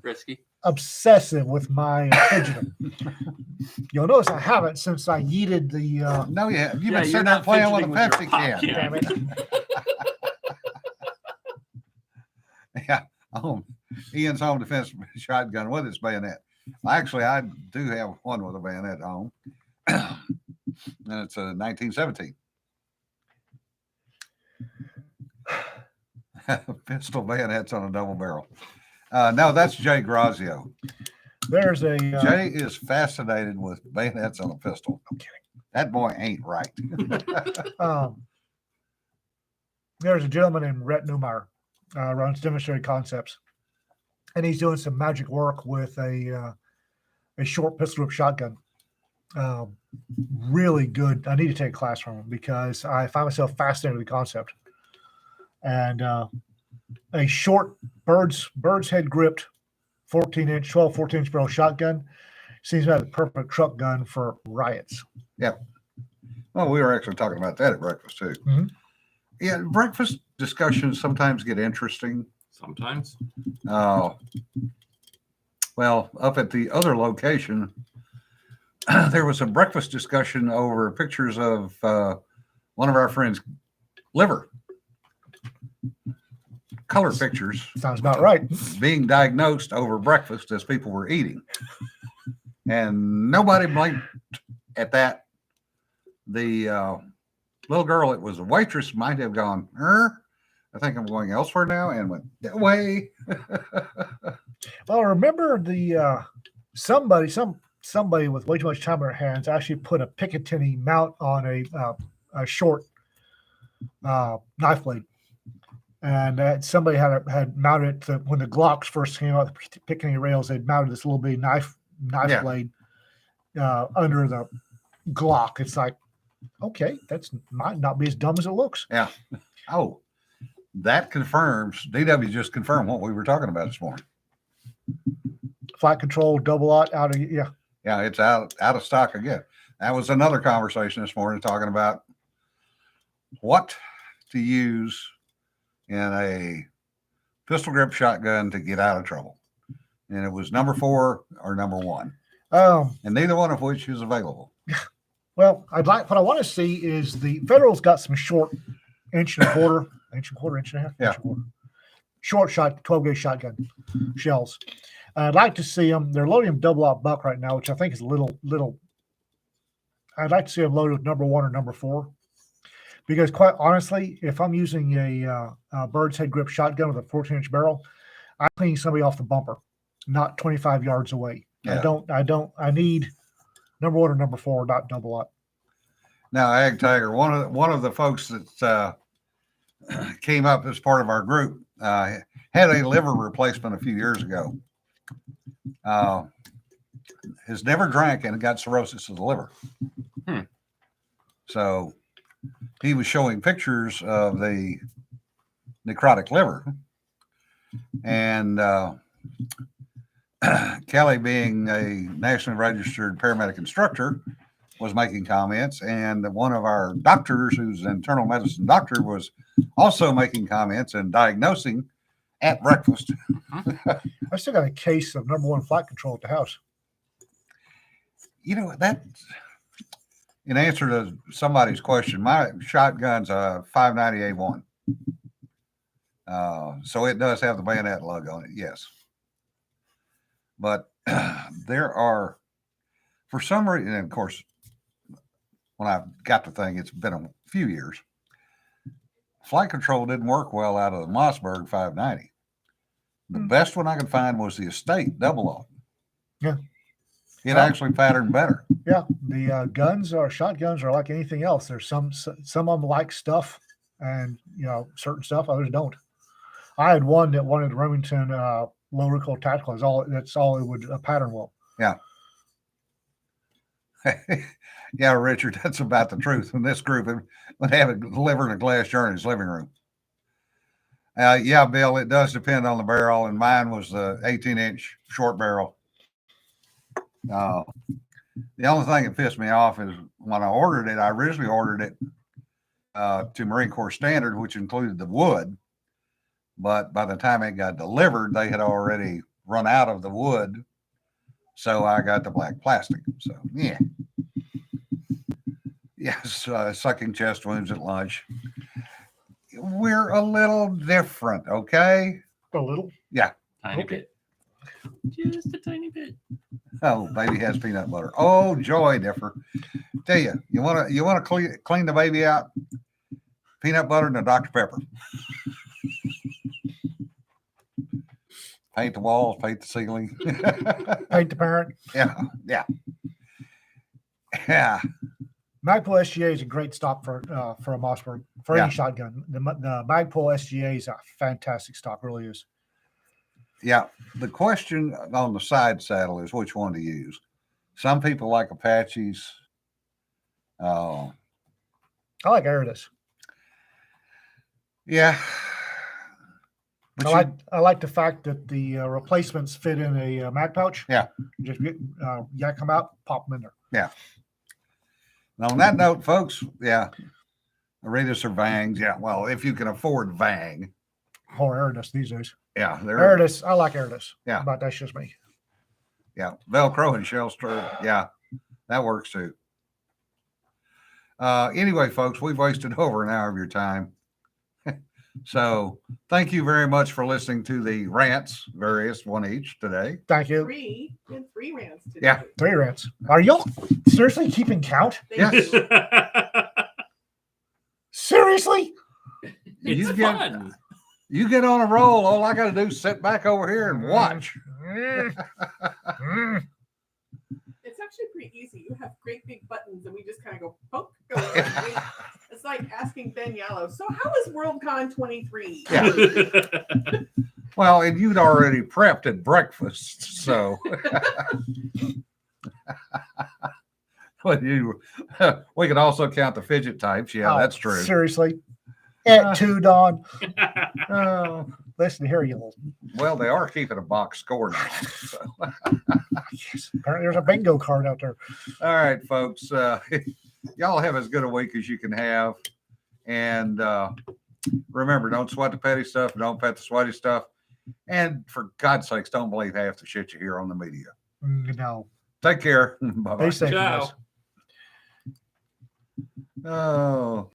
Speaker 4: Risky.
Speaker 2: obsessive with my fidgeting. You'll notice I haven't since I yeeted the.
Speaker 1: no, yeah, you've
Speaker 4: Yeah,
Speaker 1: been
Speaker 4: you're
Speaker 1: sitting there
Speaker 4: not
Speaker 1: playing with a
Speaker 4: fidgeting with
Speaker 1: Pepsi
Speaker 4: your pop
Speaker 1: can.
Speaker 2: Damn it!
Speaker 1: Yeah. Ian's home defense shotgun with his bayonet. Actually, I do have one with a bayonet at home. And it's a 1917. Pistol bayonets on a double barrel. No, that's Jay Grazio.
Speaker 2: There's a
Speaker 1: Jay is fascinated with bayonets on a pistol.
Speaker 2: I'm kidding.
Speaker 1: That boy ain't right.
Speaker 2: There's a gentleman named Rhett Newmeyer, runs Demonstrated Concepts, and he's doing some magic work with a short pistol grip shotgun. Really good. I need to take a class from him because I find myself fascinated with the concept. And a short bird's head gripped 14-inch barrel shotgun seems to have the perfect truck gun for riots.
Speaker 1: Well, we were actually talking about that at breakfast too.
Speaker 2: Mhm.
Speaker 1: Yeah, breakfast discussions sometimes get interesting.
Speaker 4: Sometimes.
Speaker 1: Well, up at the other location, there was a breakfast discussion over pictures of one of our friends' liver, color pictures
Speaker 2: Sounds about right.
Speaker 1: being diagnosed over breakfast as people were eating. And nobody blinked at that. The little girl, it was a waitress, might have gone, I think I'm going elsewhere now, and went that way.
Speaker 2: Well, remember the somebody with way too much time on their hands actually put a Picatinny mount on a short knife blade, and that somebody had mounted it to, when the Glocks first came out, the Picatinny rails. They'd mounted this little bitty knife
Speaker 1: Yeah.
Speaker 2: blade under the Glock. It's like, okay, that's might not be as dumb as it looks.
Speaker 1: Oh, that confirms, DW just confirmed what we were talking about this morning.
Speaker 2: Flight control, double out of yeah.
Speaker 1: Yeah, it's out of stock again. That was another conversation this morning talking about what to use in a pistol grip shotgun to get out of trouble. And it was number 4 or number 1, and neither one of which is available.
Speaker 2: Well, what I want to see is the Federal's got some short inch and a quarter, inch and a half,
Speaker 1: Yeah.
Speaker 2: inch and a quarter, short shot, 12 gauge shotgun shells. I'd like to see them. They're loading them double out buck right now, which I think is a little. I'd like to see them loaded with number 1 or number 4, because quite honestly, if I'm using a bird's head grip shotgun with a 14-inch barrel, I'm cleaning somebody off the bumper, not 25 yards away.
Speaker 1: Yeah.
Speaker 2: I need number 1 or number 4, not double up.
Speaker 1: Now, Ag Tiger, one of the folks that came up as part of our group had a liver replacement a few years ago. Has never drank and got cirrhosis of the liver. So he was showing pictures of the necrotic liver, and Kelly, being a nationally registered paramedic instructor, was making comments, and one of our doctors, who's an internal medicine doctor, was also making comments and diagnosing at breakfast.
Speaker 2: I still got a case of number 1 flight control at the house.
Speaker 1: You know, that, in answer to somebody's question, my shotgun's a 590A1. So it does have the bayonet lug on it, yes. But there are, for some reason, and of course, when I got the thing, it's been a few years. Flight control didn't work well out of the Mossberg 590. The best one I could find was the Estate double lock.
Speaker 2: Yeah.
Speaker 1: It
Speaker 2: Well-
Speaker 1: actually patterned better.
Speaker 2: Yeah, the guns or shotguns are like anything else. There's some of them like stuff, and certain stuff, others don't. I had one that wanted Remington low recoil tactical. That's all it would pattern well.
Speaker 1: Yeah, Richard, that's about the truth. In this group, it would have it delivered in a glass jar in his living room. Yeah, Bill, it does depend on the barrel, and mine was the 18-inch short barrel. The only thing that pissed me off is when I ordered it, I originally ordered it to Marine Corps standard, which included the wood. But by the time it got delivered, they had already run out of the wood. So I got the black plastic. So, yeah. Yes, sucking chest wounds at lunch. We're a little different, okay?
Speaker 2: A little.
Speaker 4: Tiny
Speaker 2: Okay.
Speaker 4: bit. Just a tiny bit.
Speaker 1: Oh, baby has peanut butter. Oh, joy, differ. Tell you, you want to clean the baby out? Peanut butter and a Dr. Pepper. Paint the walls, paint the ceiling.
Speaker 2: Paint the parent.
Speaker 1: Yeah.
Speaker 2: Magpul SGA is a great stock for a Mossberg for
Speaker 1: Yeah.
Speaker 2: any shotgun. The Magpul SGA is a fantastic stock, really is.
Speaker 1: Yeah. The question on the side saddle is which one to use. Some people like Apaches.
Speaker 2: I like Aridus.
Speaker 1: Yeah. But
Speaker 2: I like the fact that the replacements fit in a mag pouch.
Speaker 1: Yeah.
Speaker 2: Just yak them out, pop them in there.
Speaker 1: on that note, folks, Aridus or Vangs. Yeah. Well, if you can afford Vang,
Speaker 2: Or Aridus these days.
Speaker 1: yeah, they're
Speaker 2: Aridus, I like Aridus.
Speaker 1: Yeah.
Speaker 2: But that's just me.
Speaker 1: Velcro and shell stir. Yeah, that works too. Anyway, folks, we've wasted over an hour of your time. So thank you very much for listening to the rants, various one each today.
Speaker 2: Thank you.
Speaker 3: We had 3 rants today.
Speaker 1: Yeah.
Speaker 2: 3 rants. Are y'all seriously keeping count?
Speaker 3: Thank
Speaker 1: Yes.
Speaker 3: you.
Speaker 2: Seriously?
Speaker 4: It's
Speaker 1: You get-
Speaker 4: fun.
Speaker 1: You get on a roll. All I got to do is sit back over here and watch.
Speaker 3: It's actually pretty easy. You have great big buttons, and we just kind of go poke. Go away. It's like asking Ben Yellow. So how is WorldCon 23?
Speaker 1: Yeah. Well, and you'd already prepped at breakfast, so. We could also count the fidget types. Yeah,
Speaker 2: Oh,
Speaker 1: that's true.
Speaker 2: Seriously. At 2, Don.
Speaker 1: Oh,
Speaker 2: Listen here, you little.
Speaker 1: well, they are keeping a box score now. So.
Speaker 2: Yes. Apparently there's a bingo card out there.
Speaker 1: All right, folks. Y'all have as good a week as you can have. And remember, don't sweat the petty stuff. Don't pet the sweaty stuff. And for God's sakes, don't believe half the shit you hear on the media.
Speaker 2: No.
Speaker 1: Take care. Bye-bye.
Speaker 2: Be safe, you guys.
Speaker 4: Ciao.
Speaker 1: Oh.